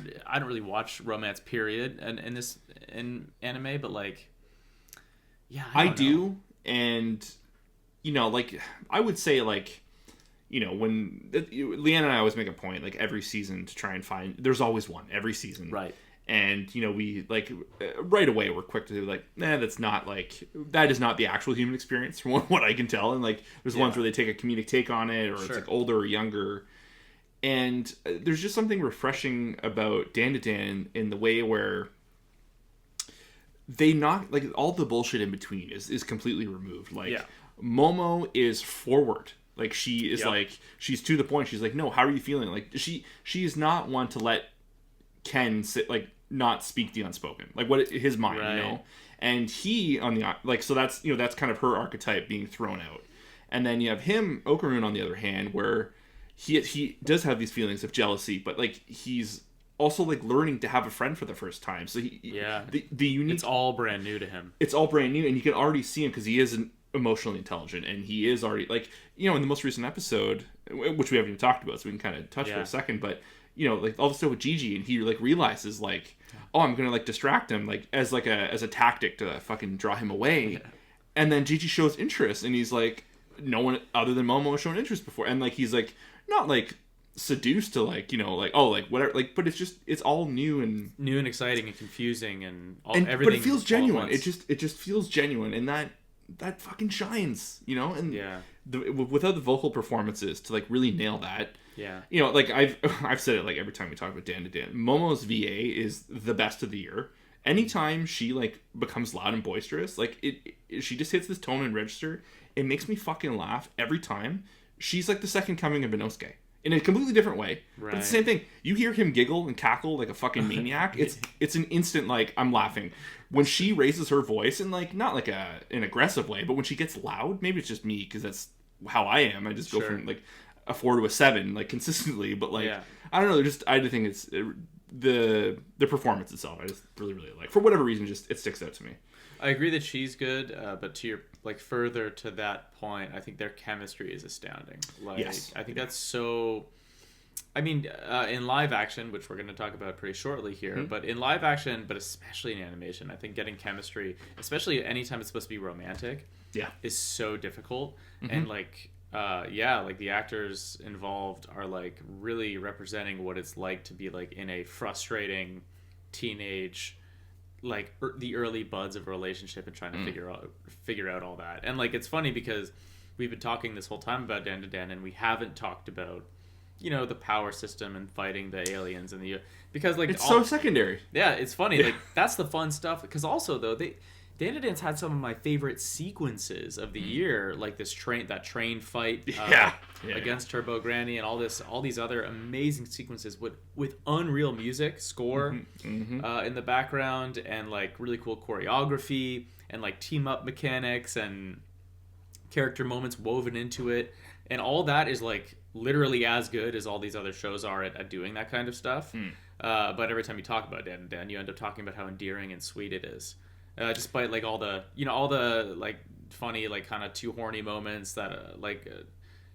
really watch romance period in anime, but, like, yeah, I do, and, you know, like, I would say, like, you know, when Leanne and I always make a point, like, every season to try and find. There's always one every season, right? And, you know, we, like, right away we're quick to be like, that's not, like, that is not the actual human experience from what I can tell. And, like, there's ones where they take a comedic take on it, or it's, like, older or younger. And there's just something refreshing about Dan to Dan in the way where they knock, like, all the bullshit in between is completely removed. Like, Momo is forward. Like, she is, like, she's to the point. She's like, no, how are you feeling? Like, she is not one to let Ken sit, like, not speak the unspoken, like what his mind, you know. And he on the, like, so that's, you know, that's kind of her archetype being thrown out. And then you have him, Okarun, on the other hand, where he does have these feelings of jealousy, but, like, he's also, like, learning to have a friend for the first time. So the unique, it's all brand new to him. It's all brand new, and you can already see him because he is emotionally intelligent, and he is already, like, you know, in the most recent episode, which we haven't even talked about, so we can kind of touch for a second, but, you know, like, all the stuff with Gigi, and he, like, realizes, like, oh, I'm gonna, like, distract him, like, as a tactic to fucking draw him away. And then Gigi shows interest, and he's like, no one other than Momo has shown interest before, and, like, he's, like, not, like, seduced to, like, you know, like, oh, like, whatever, like, but it's all new and exciting and confusing and everything, but it feels genuine. It just feels genuine, and that fucking shines, you know. And without the vocal performances to, like, really nail that. You know, like, I've said it, like, every time we talk about Dan to Dan, Momo's VA is the best of the year. Anytime she, like, becomes loud and boisterous, like, she just hits this tone and register. It makes me fucking laugh every time. She's like the second coming of Inosuke in a completely different way. But it's the same thing. You hear him giggle and cackle like a fucking maniac. It's an instant, like, I'm laughing. When she raises her voice in, like, not like an aggressive way, but when she gets loud, maybe it's just me because that's how I am. I just go from, like, a 4 to a 7, like, consistently. But, like, I don't know. I think it's the performance itself. I just really, really like. For whatever reason, just it sticks out to me. I agree that she's good, but to your, like, further to that point, I think their chemistry is astounding. Like, I think that's so. I mean, in live action, which we're going to talk about pretty shortly here, but in live action, but especially in animation, I think getting chemistry, especially anytime it's supposed to be romantic, is so difficult. And, like, like, the actors involved are, like, really representing what it's like to be, like, in a frustrating teenage, like, the early buds of a relationship and trying to figure out all that. And, like, it's funny because we've been talking this whole time about Dan to Dan, and we haven't talked about, you know, the power system and fighting the aliens and because, like, it's so secondary. Yeah, it's funny. Like, that's the fun stuff. Because also, though, Dan to Dan's had some of my favorite sequences of the year, like that train fight against Turbo Granny and all these other amazing sequences with unreal music score in the background, and, like, really cool choreography and, like, team up mechanics and character moments woven into it, and all that is, like, literally as good as all these other shows are at doing that kind of stuff. But every time you talk about Dan to Dan, you end up talking about how endearing and sweet it is. Despite, like, all the like, funny, like, kind of too horny moments that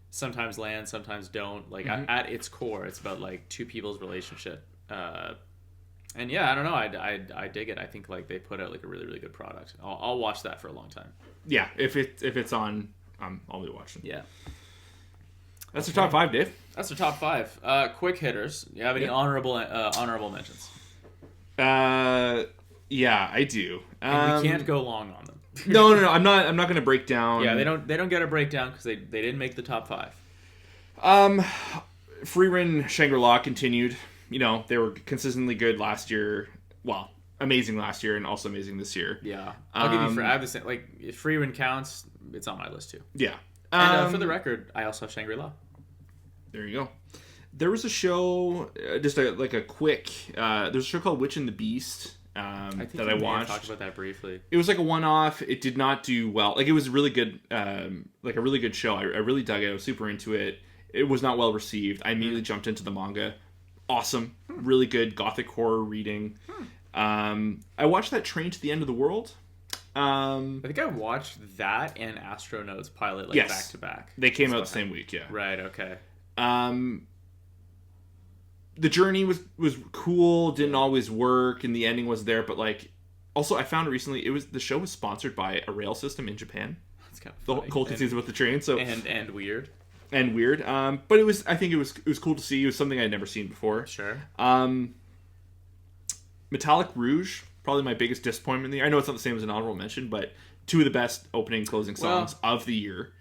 sometimes land, sometimes don't. Like, at its core, it's about, like, two people's relationship. And yeah, I don't know. I dig it. I think, like, they put out, like, a really, really good product. I'll watch that for a long time. Yeah, if it's on, I'll be watching. Yeah. That's our top 5, Dave. That's our top 5. Quick hitters. Do you have any honorable mentions? Yeah, I do. And we can't go long on them. No. I'm not going to break down. Yeah, they don't get a breakdown because they didn't make the top 5. Freerun Shangri-La continued. You know, they were consistently good last year. Well, amazing last year and also amazing this year. Yeah, I'll give you. I have the same. Like, if Freerun counts, it's on my list too. Yeah. And for the record, I also have Shangri-La. There you go. There was a show, just a quick. There's a show called Witch and the Beast. That I watched. Talked about that briefly. It was like a one-off. It did not do well. Like, it was really good, like a really good show. I really dug it. I was super into it. It was not well received. I immediately jumped into the manga. Awesome, really good gothic horror reading. I watched that Train to the End of the World. I think I watched that and Astronauts pilot back to back. They came out the same week. Yeah. Right. Okay. The journey was cool, didn't always work, and the ending was there, but, like, also I found recently the show was sponsored by a rail system in Japan. That's kind of the whole concept about the train, so and weird. But I think it was cool to see. It was something I'd never seen before. Sure. Metallic Rouge, probably my biggest disappointment of the year. I know it's not the same as an honorable mention, but two of the best opening and closing songs of the year.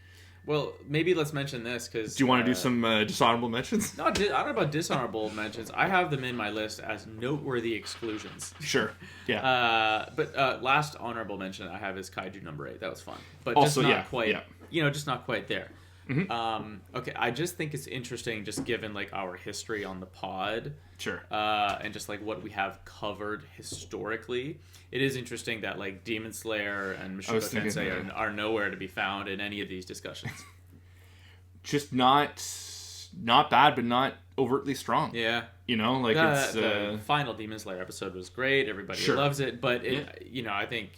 Well, maybe let's mention this because... Do you want to do some dishonorable mentions? No, I don't know about dishonorable mentions. I have them in my list as noteworthy exclusions. Sure. Yeah. But last honorable mention I have is Kaiju number 8. That was fun, but Also, just not quite. yeah. You know, just not quite there. Okay, I just think it's interesting, just given like our history on the pod, Sure. and just like what we have covered historically. It is interesting that like Demon Slayer and Mushoku Tensei are nowhere to be found in any of these discussions. Just not bad, but not overtly strong. Yeah. You know, like the final Demon Slayer episode was great. Everybody loves it, but you know, I think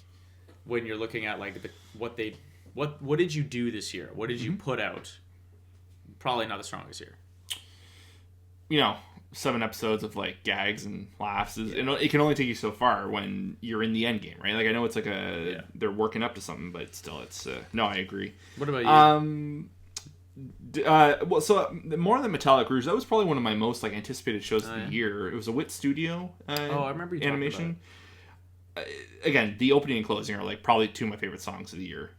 when you're looking at like what did you do this year? What did you put out? Probably not the strongest year. You know, 7 episodes of like gags and laughs it can only take you so far when you're in the end game, right? Like I know it's like they're working up to something, but still, it's no, I agree. What about you? Well, so more than Metallic Rouge, that was probably one of my most like anticipated shows of the year. It was a Wit Studio I remember you animation. Again, the opening and closing are like probably 2 of my favorite songs of the year.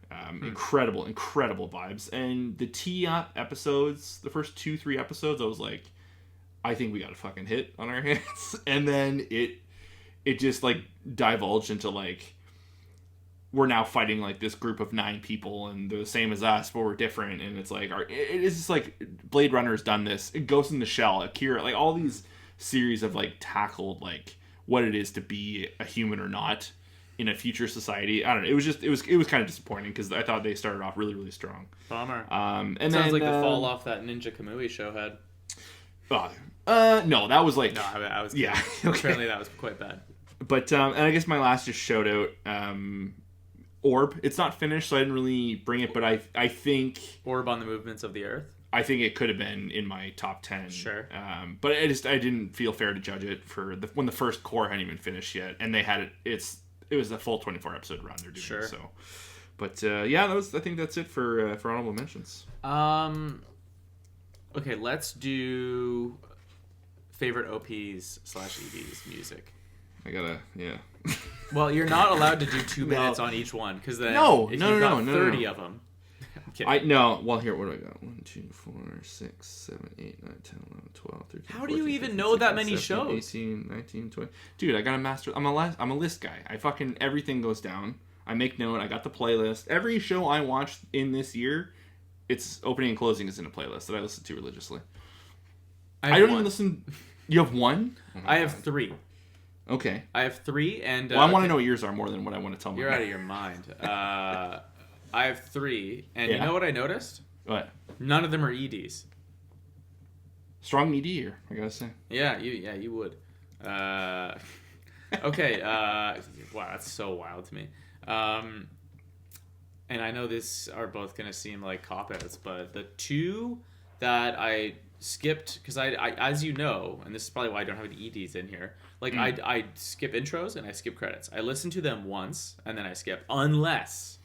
Incredible vibes. And the tee-up episodes, the first 2-3 episodes, I was like, I think we got a fucking hit on our hands. And then it just like divulged into like, we're now fighting like this group of 9 people and they're the same as us, but we're different. And it's like, it is just like Blade Runner's done this. Ghost in the Shell, Akira, like all these series have like tackled like what it is to be a human or not in a future society. I don't know. It was kind of disappointing because I thought they started off really, really strong. Bummer. And Sounds then, like the fall off that Ninja Kamui show had. No, that was like... No, I was... Yeah. Okay. Apparently that was quite bad. But, and I guess my last just shout out, Orb. It's not finished, so I didn't really bring it, but I think... Orb on the Movements of the Earth? I think it could have been in my top 10. Sure. But I didn't feel fair to judge it for when the first core hadn't even finished yet, and they had it was a full 24 episode run they're doing. Sure. So, but yeah, I think that's it for honorable mentions. Okay, let's do favorite OPs/EDs music. I gotta, yeah. Well, you're not allowed to do 2 minutes on each one because then no, if no, you've got no, 30 of them. Well, here, what do I got? 1, 2, 4, 6, 7, 8, 9, 10, 11, 12, 13. How do you even know that many shows? 18, 19, 20. Dude, I got a master. I'm a list guy. I fucking everything goes down. I make note. I got the playlist. Every show I watched in this year, its opening and closing is in a playlist that I listen to religiously. I don't even listen. You have 1? Oh I have 3. Okay. I have 3, and well, I want to know what yours are more than what I want to tell me. You're out of your mind. I have 3, and you know what I noticed? What? None of them are EDs. Strong ED here, I gotta say. Yeah, you would. Okay. Wow, that's so wild to me. And I know this are both gonna seem like cop-outs, but the 2 that I skipped, because I as you know, and this is probably why I don't have any EDs in here. Like I skip intros and I skip credits. I listen to them once and then I skip, unless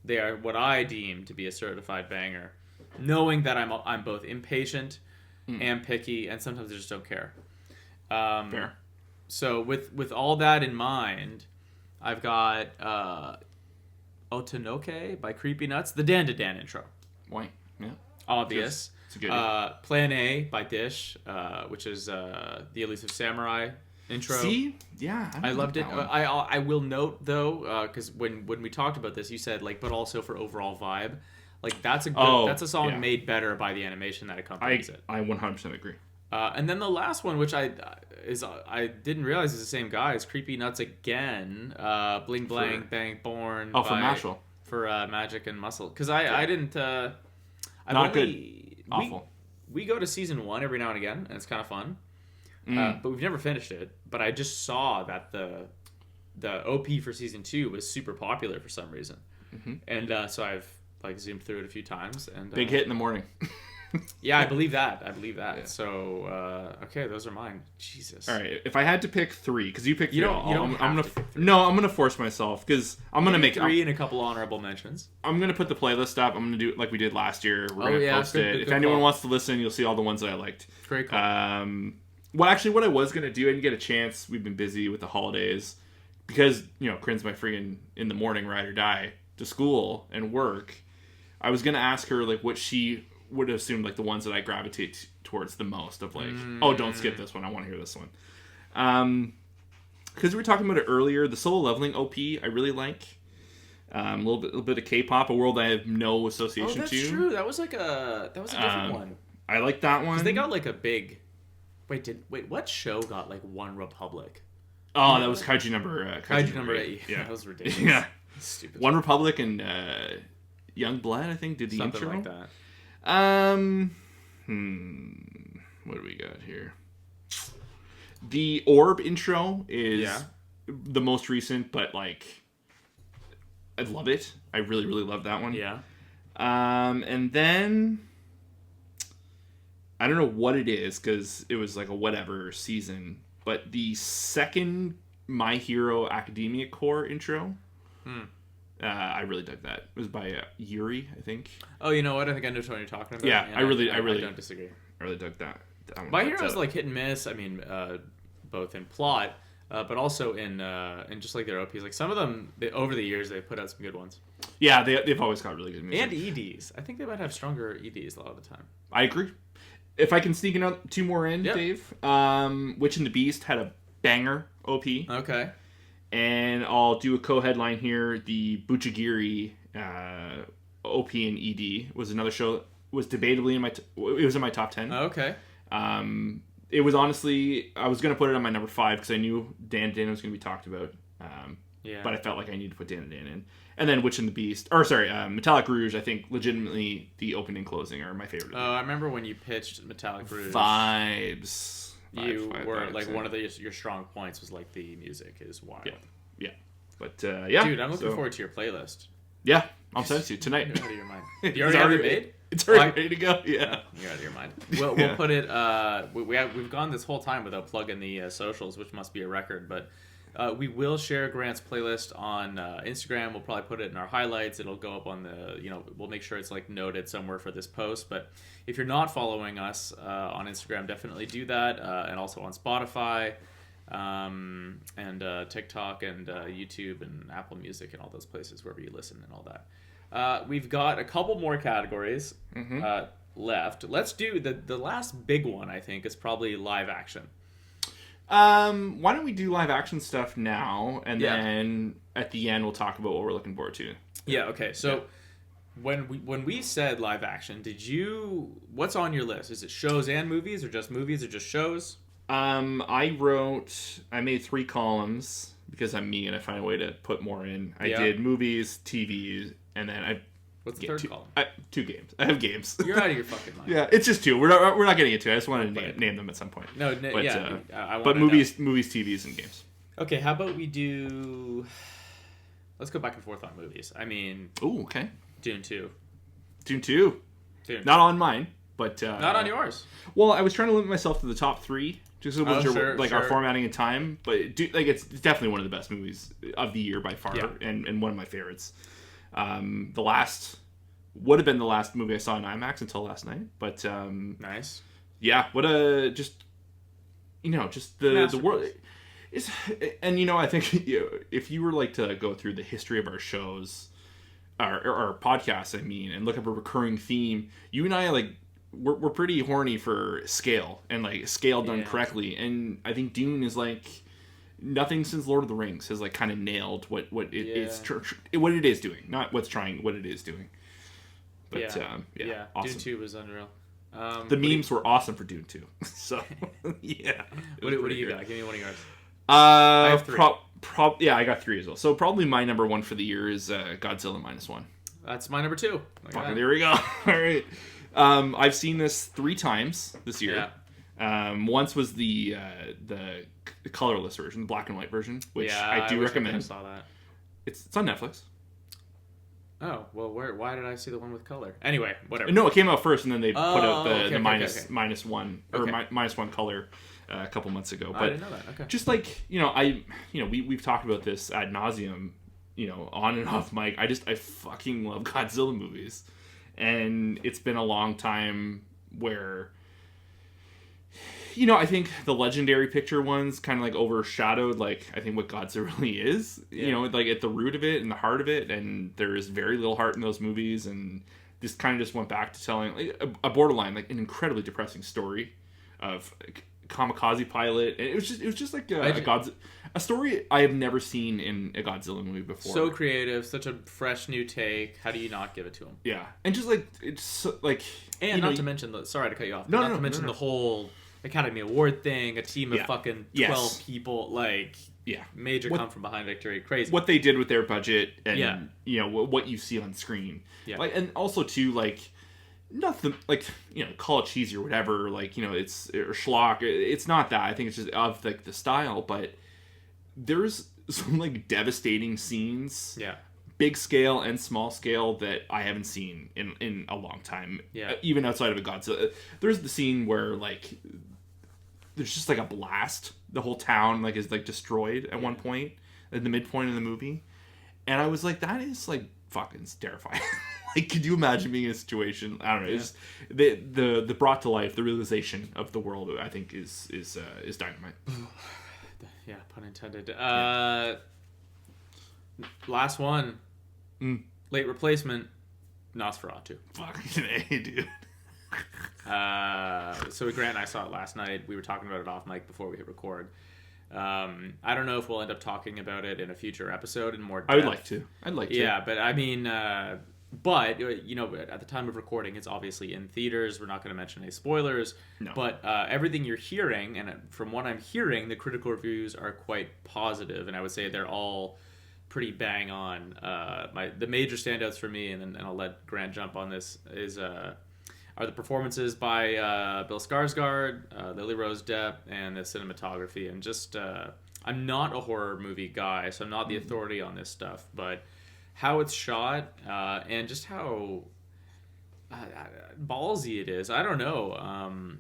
they are what I deem to be a certified banger, knowing that I'm both impatient and picky, and sometimes I just don't care. Fair. So with all that in mind, I've got Otonoke by Creepy Nuts, the Dan to Dan intro. White, yeah. Obvious. It's a good Plan A by Dish, which is the Elusive Samurai intro. See? Yeah. I loved it. I will note, though, because when we talked about this, you said, like, but also for overall vibe. Like, that's a song made better by the animation that accompanies it. I 100% agree. And then the last one, which I didn't realize is the same guy, is Creepy Nuts again. Bling Blang Bang Born. Oh, for Mashal. For Magic and Muscle. Because I didn't... Not good. Awful. We go to season 1 every now and again, and it's kind of fun. But we've never finished it. But I just saw that the OP for season 2 was super popular for some reason. And so I've like zoomed through it a few times. And big hit in the morning. Yeah, I believe that. Yeah. So okay, those are mine. Jesus. All right. If I had to pick 3, because you picked 3, I'm gonna force myself because I'm gonna make 3 and a couple honorable mentions. I'm gonna put the playlist up. I'm gonna do it like we did last year. We're gonna post it. If anyone wants to listen, you'll see all the ones that I liked. Great call. what I was gonna do, I didn't get a chance. We've been busy with the holidays because Corinne's my friggin' in the morning ride or die to school and work. I was gonna ask her like what she would have assumed like the ones that I gravitate towards the most of like, oh, don't skip this one. I want to hear this one. Because we were talking about it earlier, the Solo Leveling OP I really like. A little bit of K-pop, a world I have no association to. Oh, that's true. That was a different one. I like that one. Because they got like a big. Wait, what show got like One Republic? Oh, that was Kaiju number 8. Yeah, that was ridiculous. Yeah, stupid. One Republic and Young Blood, I think, did the Something intro. like that. What do we got here? The Orb intro is the most recent, but like, I love it. I really, really love that one. Yeah. And then I don't know what it is because it was like a whatever season, but the second My Hero Academia Corps intro. I really dug that. It was by Yuri, I think. Oh, you know what? I think I know what you're talking about. Yeah, I really don't disagree. I really dug that. My Hero is like hit and miss. I mean, both in plot, but also in just like their OPs. Like some of them, over the years, they've put out some good ones. Yeah, they've always got really good music. And EDs. I think they might have stronger EDs a lot of the time. I agree. If I can sneak in two more in, Dave. Witch and the Beast had a banger OP. Okay. And I'll do a co-headline here. The Buchigiri OP and ED was another show. Was debatably it was in my top 10. Okay. It was honestly, I was going to put it on my number 5 because I knew Dan was going to be talked about. But I felt like I needed to put Dan in. And then Witch and the Beast, Metallic Rouge, I think legitimately the opening and closing are my favorite. Oh, I remember when you pitched Metallic Rouge. Vibes. You were like one of your strong points was like the music is wild. Yeah. But yeah. Dude, I'm looking forward to your playlist. Yeah, I'll send it to you tonight. You're out of your mind. You already have it made? It's already ready to go. Yeah. You're out of your mind. We'll put it. We've gone this whole time without plugging the socials, which must be a record. But we will share Grant's playlist on Instagram. We'll probably put it in our highlights. It'll go up on we'll make sure it's like noted somewhere for this post. But if you're not following us on Instagram, definitely do that. And also on Spotify, and TikTok and YouTube and Apple Music and all those places wherever you listen and all that. We've got a couple more categories left. Let's do the last big one. I think is probably live action. Why don't we do live action stuff now, and then at the end we'll talk about what we're looking forward to. Yeah. Okay. So when we said live action, what's on your list? Is it shows and movies, or just shows? I made 3 columns because I'm me and I find a way to put more in. I did movies, TV, and then What's the third column? 2 games. I have games. You're out of your fucking mind. Yeah, it's just 2. We're not getting into it. I just wanted to name them at some point. No, but, I but movies, TVs, and games. Okay, how about we do? Let's go back and forth on movies. I mean, okay. Dune 2. Dune 2. Not on mine, but not on yours. Well, I was trying to limit myself to the top 3. Just so our formatting and time, but it's definitely one of the best movies of the year by far, and one of my favorites. Would have been the last movie I saw in IMAX until last night, but nice. Yeah, what a just the world is, and I think if you were like to go through the history of our shows, our podcasts, and look up a recurring theme, you and I we're pretty horny for scale and like scale done correctly, and I think Dune is like nothing since Lord of the Rings has like kind of nailed what it is doing, not what it is doing. But awesome. Dune 2 was unreal. The memes were awesome for Dune 2. So yeah. What do you got? Give me one of yours. I have 3. I got 3 as well. So probably my number 1 for the year is Godzilla -1. That's my number 2. There we go. All right. I've seen this 3 times this year. Yeah. Once was the colorless version, the black and white version, which I do recommend. I saw that. It's on Netflix. Oh, well, why did I see the one with color? Anyway, whatever. No, it came out first, and then they put out the -1 or -1 color a couple months ago. But I didn't know that. Okay. Just like we've talked about this ad nauseum, on and off mic. I fucking love Godzilla movies, and it's been a long time where I think the legendary picture ones kind of like overshadowed, like, I think what Godzilla really is, like at the root of it and the heart of it. And there is very little heart in those movies. And this kind of just went back to telling like a borderline, like an incredibly depressing story of kamikaze pilot. And it was just like a story I have never seen in a Godzilla movie before. So creative, such a fresh new take. How do you not give it to him? Yeah. And just like, it's so, like, and not to mention sorry to cut you off. No, not to mention the whole Academy Award thing, a team of fucking 12 people, like, major come from behind victory, crazy. What they did with their budget, and what you see on screen, like, and also too, like, nothing like call it cheesy or whatever, like, it's or schlock. It's not that. I think it's just of like the style, but there's some like devastating scenes, big scale and small scale, that I haven't seen in a long time. Even outside of a Godzilla, there's the scene where like there's just like a blast. The whole town like is like destroyed at one point at the midpoint of the movie, and I was like, that is like fucking terrifying. Like, could you imagine being in a situation? I don't know. It's the brought to life, the realization of the world, I think is dynamite. Yeah, pun intended. Last one, late replacement, Nosferatu. Fucking A, dude. So Grant and I saw it last night. We were talking about it off mic before we hit record. I don't know if we'll end up talking about it in a future episode in more depth. I would like to. I'd like to. Yeah, but I mean, but at the time of recording, it's obviously in theaters. We're not going to mention any spoilers. No. But everything you're hearing, and from what I'm hearing, the critical reviews are quite positive, and I would say they're all pretty bang on. The major standouts for me, and I'll let Grant jump on this, are the performances by Bill Skarsgård, Lily Rose Depp, and the cinematography. And just, I'm not a horror movie guy, so I'm not the authority on this stuff, but how it's shot, and just how ballsy it is. I don't know.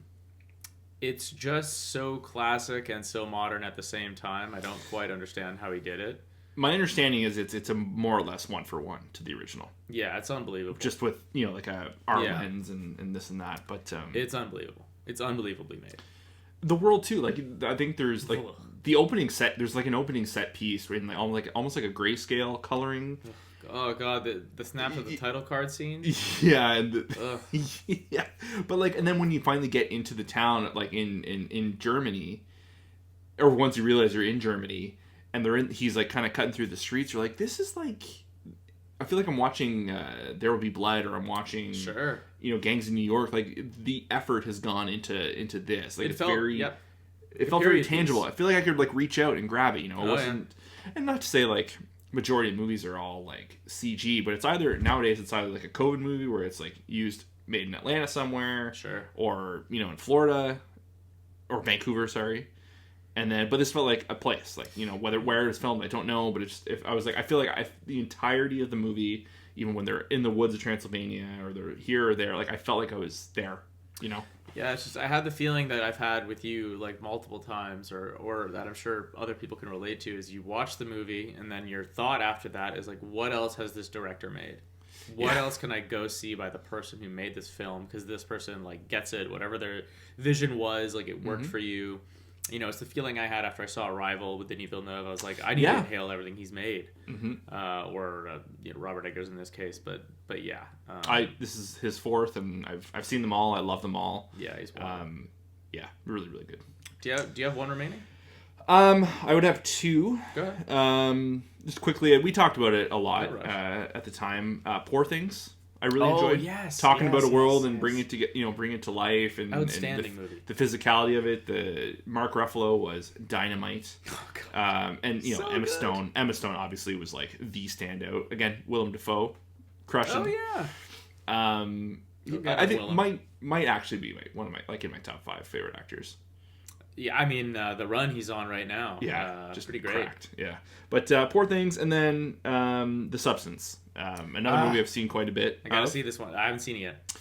It's just so classic and so modern at the same time. I don't quite understand how he did it. My understanding is it's a more or less 1-for-1 to the original. Yeah, it's unbelievable. Just with, like a art lens and this and that. But it's unbelievable. It's unbelievably made. The world too, like, I think there's like the opening set. There's like an opening set piece in like almost like a grayscale coloring. Oh god, the snap of the title card scene. Yeah, and yeah, but like, and then when you finally get into the town, like in Germany, or once you realize you're in Germany, and he's like kind of cutting through the streets. You're like, this is like, I feel like I'm watching There Will Be Blood, or I'm watching Gangs in New York. Like, the effort has gone into this. Like, it felt very tangible. I feel like I could like reach out and grab it. It wasn't, and not to say like majority of movies are all like CG, but nowadays it's either like a COVID movie where it's like made in Atlanta somewhere, or in Florida or Vancouver, sorry. But this felt like a place, like, where it's filmed, I don't know, but I feel like the entirety of the movie, even when they're in the woods of Transylvania or they're here or there, like, I felt like I was there, Yeah, it's just, I had the feeling that I've had with you, like, multiple times, or that I'm sure other people can relate to, is you watch the movie, and then your thought after that is, like, what else has this director made? What else can I go see by the person who made this film? Because this person, like, gets it, whatever their vision was, like, it worked for you. It's the feeling I had after I saw Arrival with Denis Villeneuve. I was like, I need to inhale everything he's made, or Robert Eggers in this case. But yeah, this is his fourth, and I've seen them all. I love them all. Yeah, he's one. Yeah, really, really good. Do you have one remaining? I would have two. Go ahead. Just quickly, we talked about it a lot at the time. Poor Things. I really enjoyed talking about a world and bring it to life, and outstanding movie. The physicality of it. The Mark Ruffalo was dynamite. Oh, God. And so Emma good. Stone. Emma Stone obviously was like the standout. Again, Willem Dafoe, crushing. Oh yeah. I think might actually be one of my, like, in my top 5 favorite actors. Yeah, I mean, the run he's on right now. Yeah, just pretty great. Cracked. Yeah, but Poor Things, and then The Substance. Another movie I've seen quite a bit. I gotta see this one. I haven't seen it yet.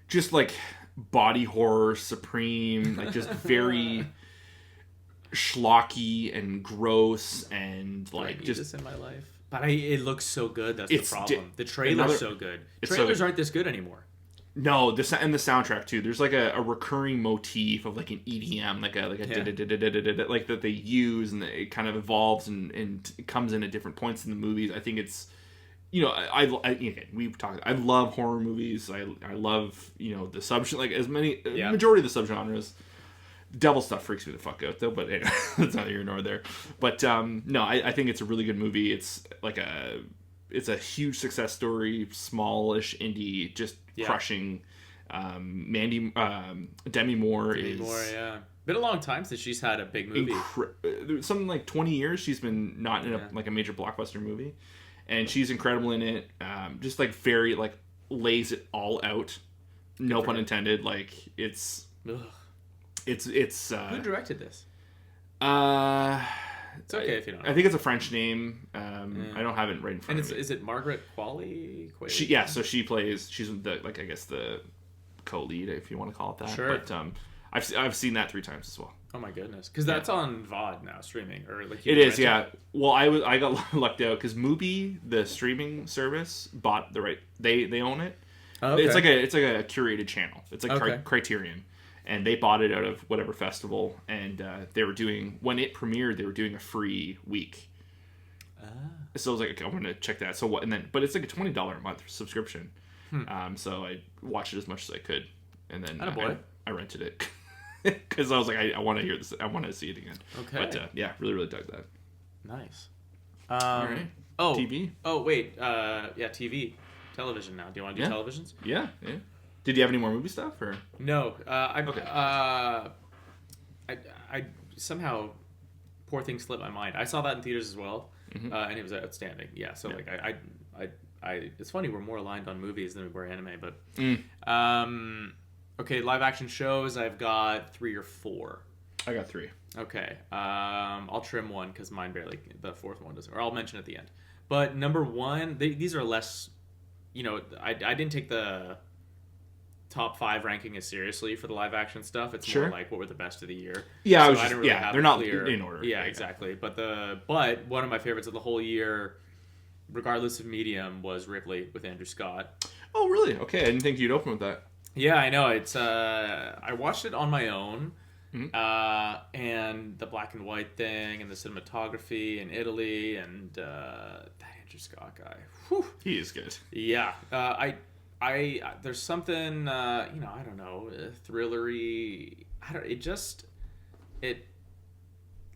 Just like body horror supreme, like just very schlocky and gross, and like, I need just this in my life. But it looks so good. That's the problem. The trailer's so good. Trailers aren't this good anymore. No, and the soundtrack too. There's like a recurring motif of like an EDM, like a like that they use, and it kind of evolves and it comes in at different points in the movies. I think it's, again, we've talked. I love horror movies. I love the like as many majority of the subgenres. Devil stuff freaks me the fuck out though, but anyway, that's neither here nor there. But no, I think it's a really good movie. It's like it's a huge success story, smallish indie, just crushing. Demi Moore Been a long time since she's had a big movie. Something like 20 years she's been not in a major blockbuster movie, and she's incredible in it. Just like very like lays it all out. No pun intended. Like it's. Ugh. It's who directed this? It's okay if you don't know. I think it's a French name. I don't have it right in front of me. Is it Margaret Qualley? So she's the I guess the co-lead, if you want to call it that. Sure. But I've seen that 3 times as well. Oh my goodness, because that's on VOD now, streaming or like. It is, yeah. Well, I got lucked out because Mubi, the streaming service, bought the right. They own it. Oh, okay. It's like a curated channel. It's like Criterion. And they bought it out of whatever festival, and they were doing, when it premiered, they were doing a free week. So I was like, okay, I'm gonna check that. So what? And then, but it's like a $20 a month subscription. So I watched it as much as I could, and then I rented it because I was like, I want to hear this. I want to see it again. Okay. But yeah, really dug that. Nice. All right. Oh, TV. Oh wait. TV, television. Now, do you want to do televisions? Yeah. Did you have any more movie stuff or no? I somehow Poor Things slipped my mind. I saw that in theaters as well, and it was outstanding. Yeah, so like I it's funny we're more aligned on movies than we were anime, but okay, live action shows. I've got 3 or 4. I got 3. Okay, I'll trim one because mine barely. The 4th one doesn't, or I'll mention at the end. But number 1, these are less. I didn't take the top 5 ranking as seriously for the live action stuff. It's more like what were the best of the year. Yeah, so I didn't really have they're not clear, in order. Yeah, exactly. But one of my favorites of the whole year, regardless of medium, was Ripley with Andrew Scott. Oh, really? Okay, I didn't think you'd open with that. Yeah, I know. It's I watched it on my own, and the black and white thing, and the cinematography in Italy, and that Andrew Scott guy. Whew. He is good. Yeah, I there's something I don't know, thrillery. It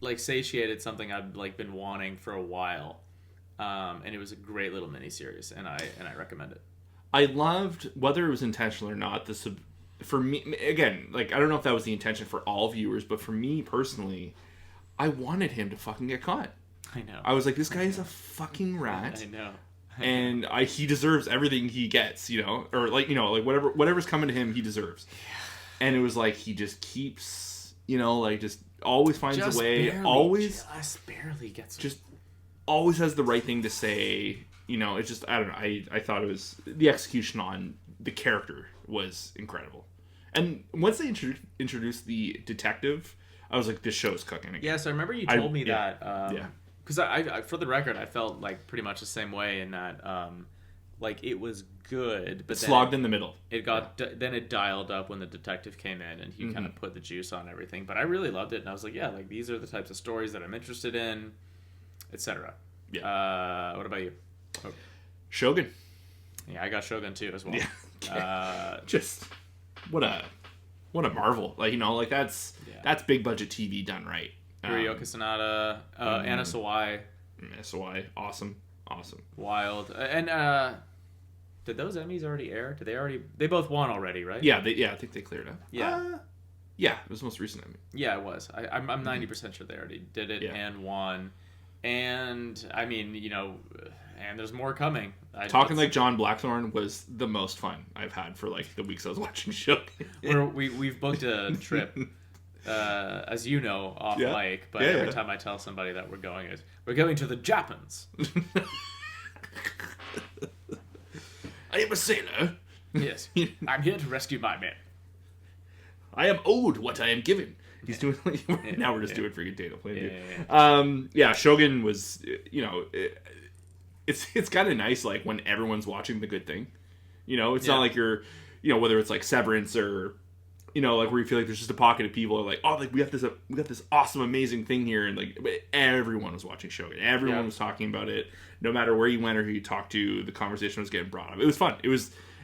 like satiated something I'd like been wanting for a while, and it was a great little miniseries, and I recommend it. I loved, whether it was intentional or not, for me again, like I don't know if that was the intention for all viewers, but for me personally, I wanted him to fucking get caught. I know. I was like, this guy is a fucking rat. I know. And he deserves everything he gets, or like whatever's coming to him, he deserves. Yeah. And it was like he just keeps, like just always finds a way, just barely gets, just always has the right thing to say. It's just I don't know. I thought it was the execution on the character was incredible, and once they introduced the detective, I was like, this show's cooking again. Yeah, so I remember you told me that. Yeah. Because I, for the record, I felt like pretty much the same way in that, like it was good, but then slogged in the middle. It got then it dialed up when the detective came in, and he kind of put the juice on everything. But I really loved it, and I was like, yeah, like these are the types of stories that I'm interested in, etc. Yeah. What about you? Oh. Shogun. Yeah, I got Shogun too as well. Yeah. Just what a marvel! Like that's big budget TV done right. Hiroyuki Sanada, Anna Sawai. Awesome. Wild. And did those Emmys already air? They both won already, right? Yeah, I think they cleared up. Yeah. Yeah, it was the most recent Emmy. Yeah, it was. I'm 90% sure they already did it and won. And I mean, and there's more coming. Talking like John Blackthorne was the most fun I've had for like the weeks I was watching Shogun. We've booked a trip. As you know, off mic, but every time I tell somebody that we're going to the Japans. I am a sailor. Yes, I'm here to rescue my men. I am owed what I am given. He's doing. Now we're just doing freaking data plan. Shogun was. It's kind of nice, like when everyone's watching The Good Thing. It's not like you're whether it's like Severance or, like where you feel like there's just a pocket of people are like, oh, like we got this awesome, amazing thing here. And like everyone was watching Shogun. Everyone was talking about it. No matter where you went or who you talked to, the conversation was getting brought up. It was fun.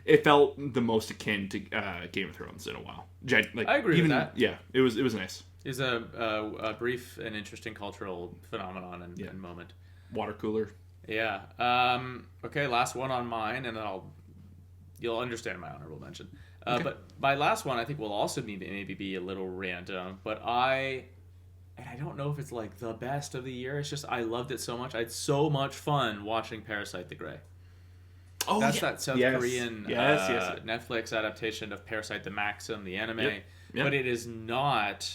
It felt the most akin to Game of Thrones in a while. Like, I agree with that. Yeah, it was nice. It was a brief and interesting cultural phenomenon and moment. Water cooler. Yeah. Okay, last one on mine, and then you'll understand my honorable mention. Okay. But my last one, I think, will also maybe be a little random, but I don't know if it's like the best of the year. It's just I loved it so much. I had so much fun watching Parasite the Grey. Oh, that's that South Korean yes. Netflix adaptation of Parasite the Maxim, the anime. Yep. But it is not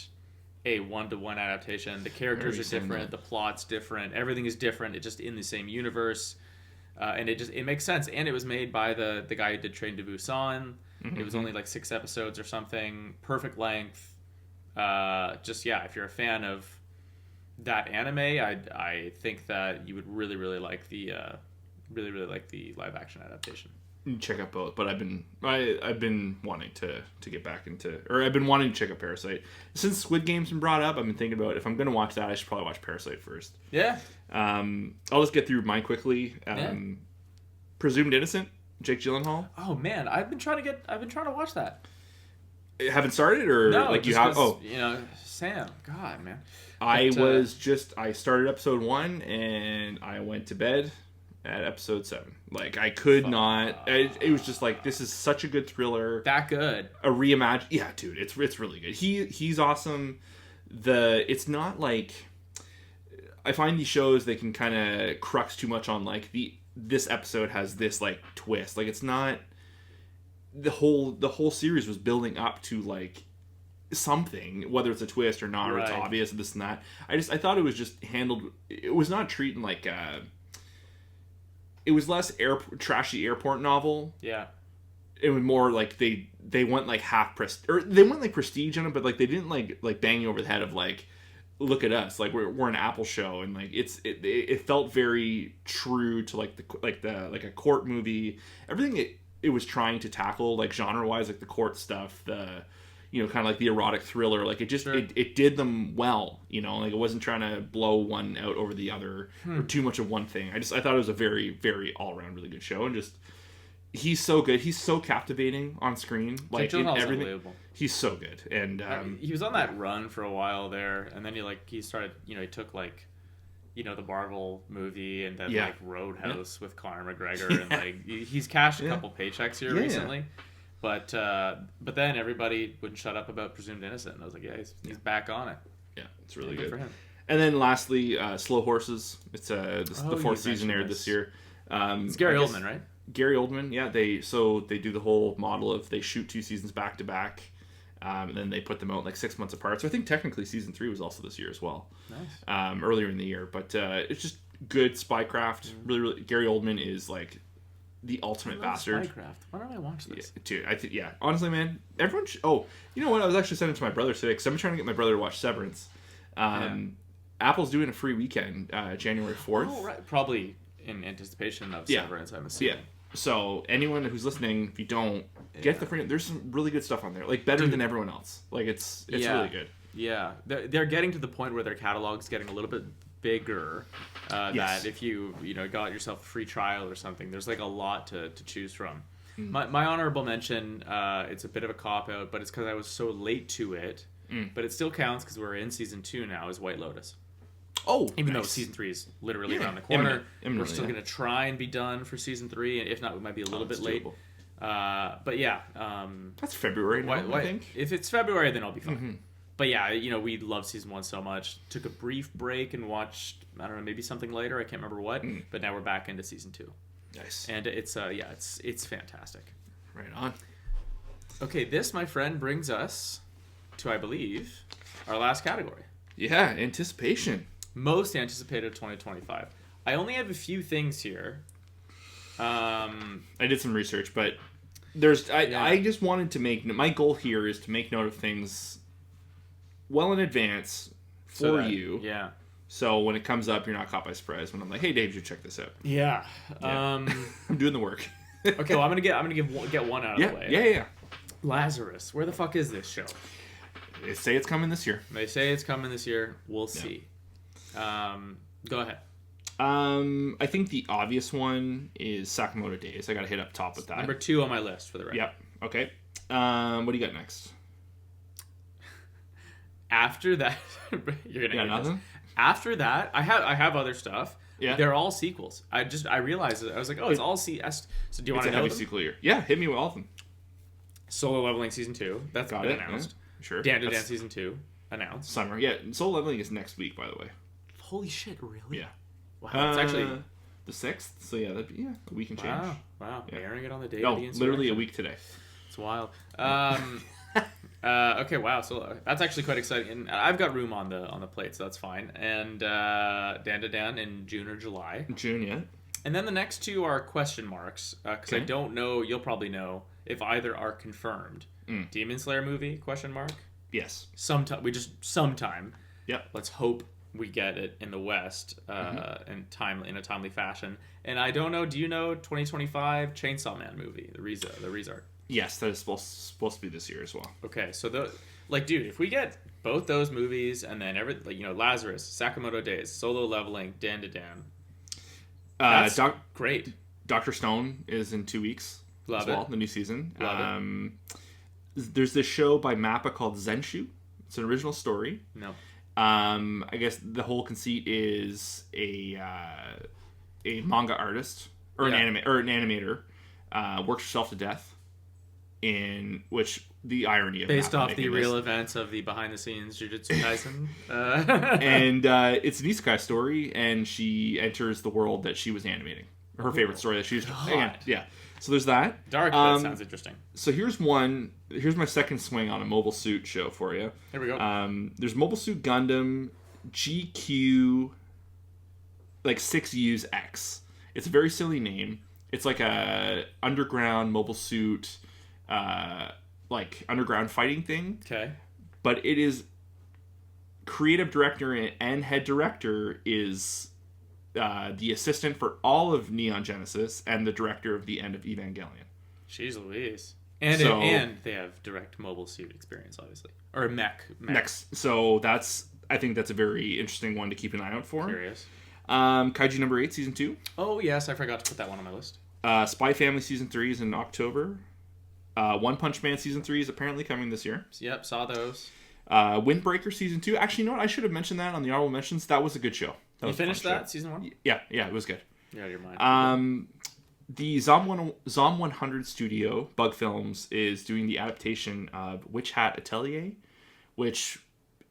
a one-to-one adaptation. The characters are different. The plot's different. Everything is different. It's just in the same universe. And it makes sense. And it was made by the guy who did Train to Busan. Mm-hmm. It was only like 6 episodes or something. Perfect length. If you're a fan of that anime, I think that you would really, really like the live action adaptation. Check out both, but I've been wanting to get back into, or I've been wanting to check out Parasite since Squid Game's been brought up. I've been thinking about if I'm going to watch that, I should probably watch Parasite first. Yeah. I'll just get through mine quickly. Presumed Innocent, Jake Gyllenhaal. Oh man, I've been trying to watch that. Haven't started, or no, like you have? Oh, Sam. God, man. I started episode 1 and I went to bed at episode 7. Like I could not. It was just like, this is such a good thriller. That good. A reimagine. Yeah, dude, it's really good. He's awesome. It's not like, I find these shows they can kind of crux too much on like this episode has this like twist. Like it's not. The whole series was building up to like something, whether it's a twist or not, or it's obvious, this and that. I thought it was just handled. It was not treating like it was less trashy airport novel. Yeah. It was more like they went like they went like prestige on it, but like they didn't like bang you over the head of like, look at us, like we're an Apple show, and like it felt very true to like a court movie. Everything it was trying to tackle, like genre wise, like the court stuff, the kind of like the erotic thriller, like it just it did them well, like it wasn't trying to blow one out over the other or too much of one thing. I thought it was a very, very all around really good show, and just he's so good, he's so captivating on screen, like in everything. He's so good, and he was on that run for a while there, and then he started, he took like the Marvel movie, and then like Roadhouse with Conor McGregor, and like he's cashed a couple paychecks here recently. But then everybody wouldn't shut up about Presumed Innocent, and I was like, he's back on it. Yeah, it's really good. For him. And then lastly, Slow Horses. It's the 4th season aired this year. It's Gary Oldman, right? Gary Oldman, yeah. They do the whole model of they shoot 2 seasons back to back. And then they put them out like 6 months apart. So I think technically season 3 was also this year as well. Nice. Earlier in the year, but it's just good spycraft. Really, really, Gary Oldman is like the ultimate bastard. Spycraft. Why don't I watch this? Yeah, dude, honestly, man, everyone. You know what? I was actually sending it to my brother today because I'm trying to get my brother to watch Severance. Apple's doing a free weekend, January 4th. Oh, right. Probably in anticipation of Severance, I'm assuming. Yeah. So anyone who's listening, if you don't get the free, there's some really good stuff on there, like better than everyone else. Like it's really good. Yeah, they're getting to the point where their catalog's getting a little bit bigger. That if you got yourself a free trial or something, there's like a lot to choose from. My honorable mention, it's a bit of a cop out, but it's because I was so late to it. But it still counts because we're in season 2 now. Is White Lotus. Oh, even though season 3 is literally around the corner, we're still going to try and be done for season 3, and if not, we might be a little bit late. But yeah, that's February now, I think. If it's February, then I'll be fine. But yeah, we loved season 1 so much. Took a brief break and watched, I don't know, maybe something later. I can't remember what. But now we're back into season 2. Nice. And it's fantastic. Right on. Okay, this, my friend, brings us to, I believe, our last category. Yeah, anticipation. Most anticipated of 2025. I only have a few things here. I did some research, but I just wanted to my goal here is to make note of things well in advance for you. Yeah. So when it comes up, you're not caught by surprise when I'm like, hey, Dave, you should check this out. Yeah. I'm doing the work. Okay, well, I'm gonna get one out of the way. Yeah. Lazarus. Where the fuck is this show? They say it's coming this year. They say it's coming this year. We'll see. Go ahead. I think the obvious one is Sakamoto Days. I got to hit up top with that. Number 2 on my list for the record. Yep. Okay. What do you got next? After that, you're gonna Yeah, nothing. After that, I have other stuff. Yeah. They're all sequels. I realized it. I was like, oh, it's all CS. So do you want It's to a know heavy them? sequel year. Yeah, hit me with all of them. Solo Leveling Season 2. That's Got been it. announced. Yeah, sure. Dan to Dan That's Season 2 announced. summer. Yeah, Soul Leveling is next week, by the way. Holy shit! Really? Yeah. Wow. It's actually the 6th. So yeah, that'd be a week and change. wow. Yeah. Airing it on the day No, of the literally a insurrection. week today. It's wild. Okay, wow. So that's actually quite exciting, and I've got room on the plate, so that's fine. And Dan to Dan in June or July, June, yeah. and then the next 2 are question marks because I Okay. don't know. You'll probably know if either are confirmed. Demon Slayer movie? Question mark. Yes. Sometime. Yep. Let's hope we get it in the West in a timely fashion. And I don't know. Do you know 2025 Chainsaw Man movie? The Rezart. Yes, that is supposed to be this year as well. Okay, so dude, if we get both those movies and then Lazarus, Sakamoto Days, Solo Leveling, Dan to Dan, that's great. Dr. Stone is in 2 weeks. Love as well, it. the new season. Love There's this show by Mappa called Zenshu. It's an original story. No. I guess the whole conceit is a manga artist or an animator works herself to death. In which the irony of Based Mappa off making the this. real events of the behind the scenes Jujutsu Kaisen. And it's an isekai story, and she enters the world that she was animating. Her favorite story that she was yeah. So there's that. Dark, that sounds interesting. So here's my second swing on a Mobile Suit show for you. Here we go. There's Mobile Suit Gundam GQ 6U's X. It's a very silly name. It's like a underground Mobile Suit underground fighting thing. Okay. But it is creative director and head director is the assistant for all of Neon Genesis and the director of the end of Evangelion. Jeez Louise. And they have direct mobile suit experience, obviously. Or mech. Next. So I think that's a very interesting one to keep an eye out for. Curious. Kaiju number 8, season 2. Oh, yes, I forgot to put that one on my list. Spy Family season 3 is in October. One Punch Man season 3 is apparently coming this year. Yep, saw those. Windbreaker season 2. Actually, you know what? I should have mentioned that on the Honourable Mentions. That was a good show. You finished that, season 1? Yeah, it was good. You're out of your mind. The Zom 100 studio, Bug Films, is doing the adaptation of Witch Hat Atelier, which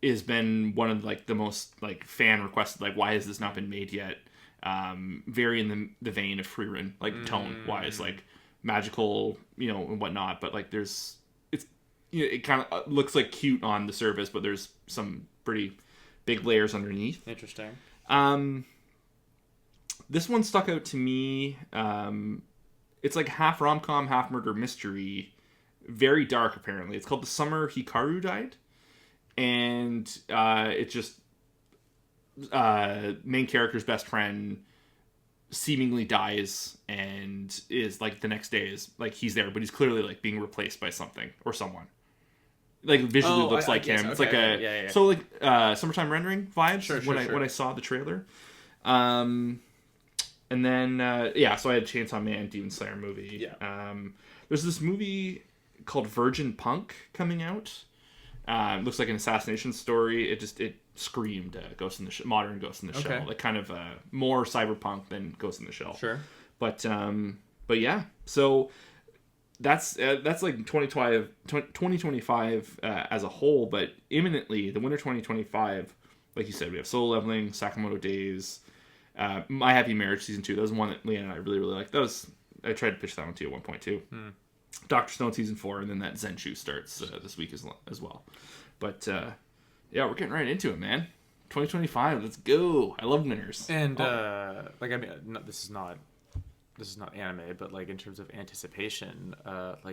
has been one of the most fan requested. Why has this not been made yet? Very in the vein of Freerun, tone wise, magical, and whatnot. But it kind of looks cute on the surface, but there's some pretty big layers underneath. Interesting. This one stuck out to me. It's half rom-com, half murder mystery. Very dark, apparently. It's called The Summer Hikaru Died. And it's just main character's best friend seemingly dies and is the next day is he's there, but he's clearly being replaced by something or someone. Visually looks like him. It's yeah. So summertime rendering vibes Sure, when I saw the trailer. And then so I had Chainsaw Man, Demon Slayer movie. Yeah. There's this movie called Virgin Punk coming out. It looks like an assassination story. It screamed modern Ghost in the Shell, kind of more cyberpunk than Ghost in the Shell. Sure. But yeah. So that's 2025 as a whole, but imminently the winter 2025, like you said, we have Solo Leveling, Sakamoto Days, My Happy Marriage season 2. That was one that Leanne and I really liked. I tried to pitch that one to you at one point too. Dr. Stone season 4, and then that Zenshu starts this week as well. But yeah, we're getting right into it, man. 2025, let's go. I love winners. And this is not anime, but in terms of anticipation,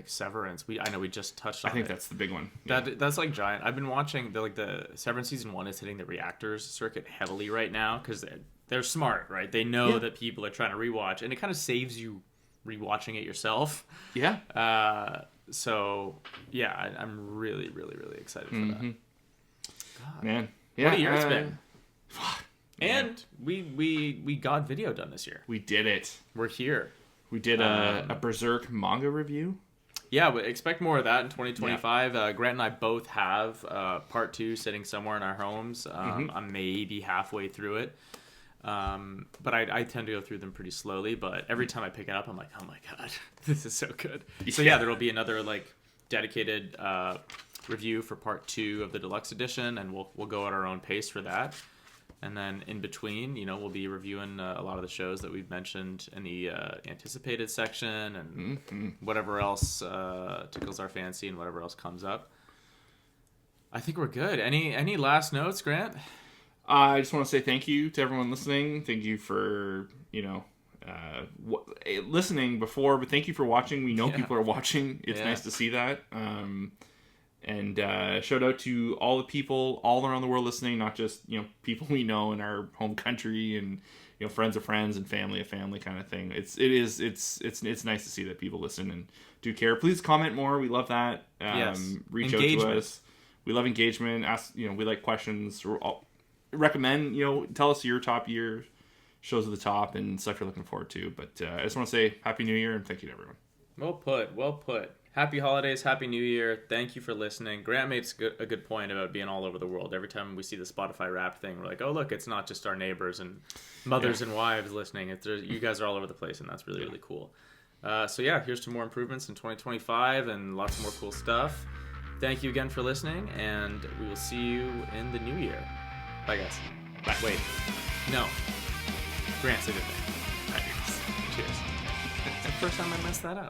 Severance. I know we just touched on. I think that's the big one. Yeah. That's giant. I've been watching the Severance season 1 is hitting the reactors circuit heavily right now because they're smart, right? They know that people are trying to rewatch, and it kind of saves you rewatching it yourself. Yeah. So yeah, I'm really, really, really excited for that. God. Man, yeah, What a year it's been. Man. And we got video done this year. We did it. We're here. We did a Berserk manga review. Yeah, but expect more of that in 2025. Grant and I both have part 2 sitting somewhere in our homes. I'm maybe halfway through it. But I tend to go through them pretty slowly. But every time I pick it up, I'm like, oh my God, this is so good. So yeah, there will be another like dedicated review for part 2 of the deluxe edition, and we'll go at our own pace for that. And then in between, we'll be reviewing a lot of the shows that we've mentioned in the anticipated section and whatever else tickles our fancy and whatever else comes up. I think we're good. Any last notes, Grant? I just want to say thank you to everyone listening. Thank you for, listening before, but thank you for watching. We know people are watching. It's nice to see that. And shout out to all the people all around the world listening, not just people we know in our home country and friends of friends and family of family kind of thing. It's nice to see that people listen and do care. Please comment more. We love that. Reach out to us. We love engagement. Ask we like questions. Recommend tell us your top year shows at the top and stuff you're looking forward to. But I just want to say Happy New Year and thank you to everyone. Well put. Happy holidays, Happy New Year. Thank you for listening. Grant made a good point about being all over the world. Every time we see the Spotify Wrapped thing, we're like, oh, look, it's not just our neighbors and mothers and wives listening. You guys are all over the place, and that's really, really cool. So yeah, here's to more improvements in 2025 and lots more cool stuff. Thank you again for listening, and we will see you in the new year. Bye, guys. Bye. Wait. No. Grant, say the thing. Cheers. It's the first time I messed that up.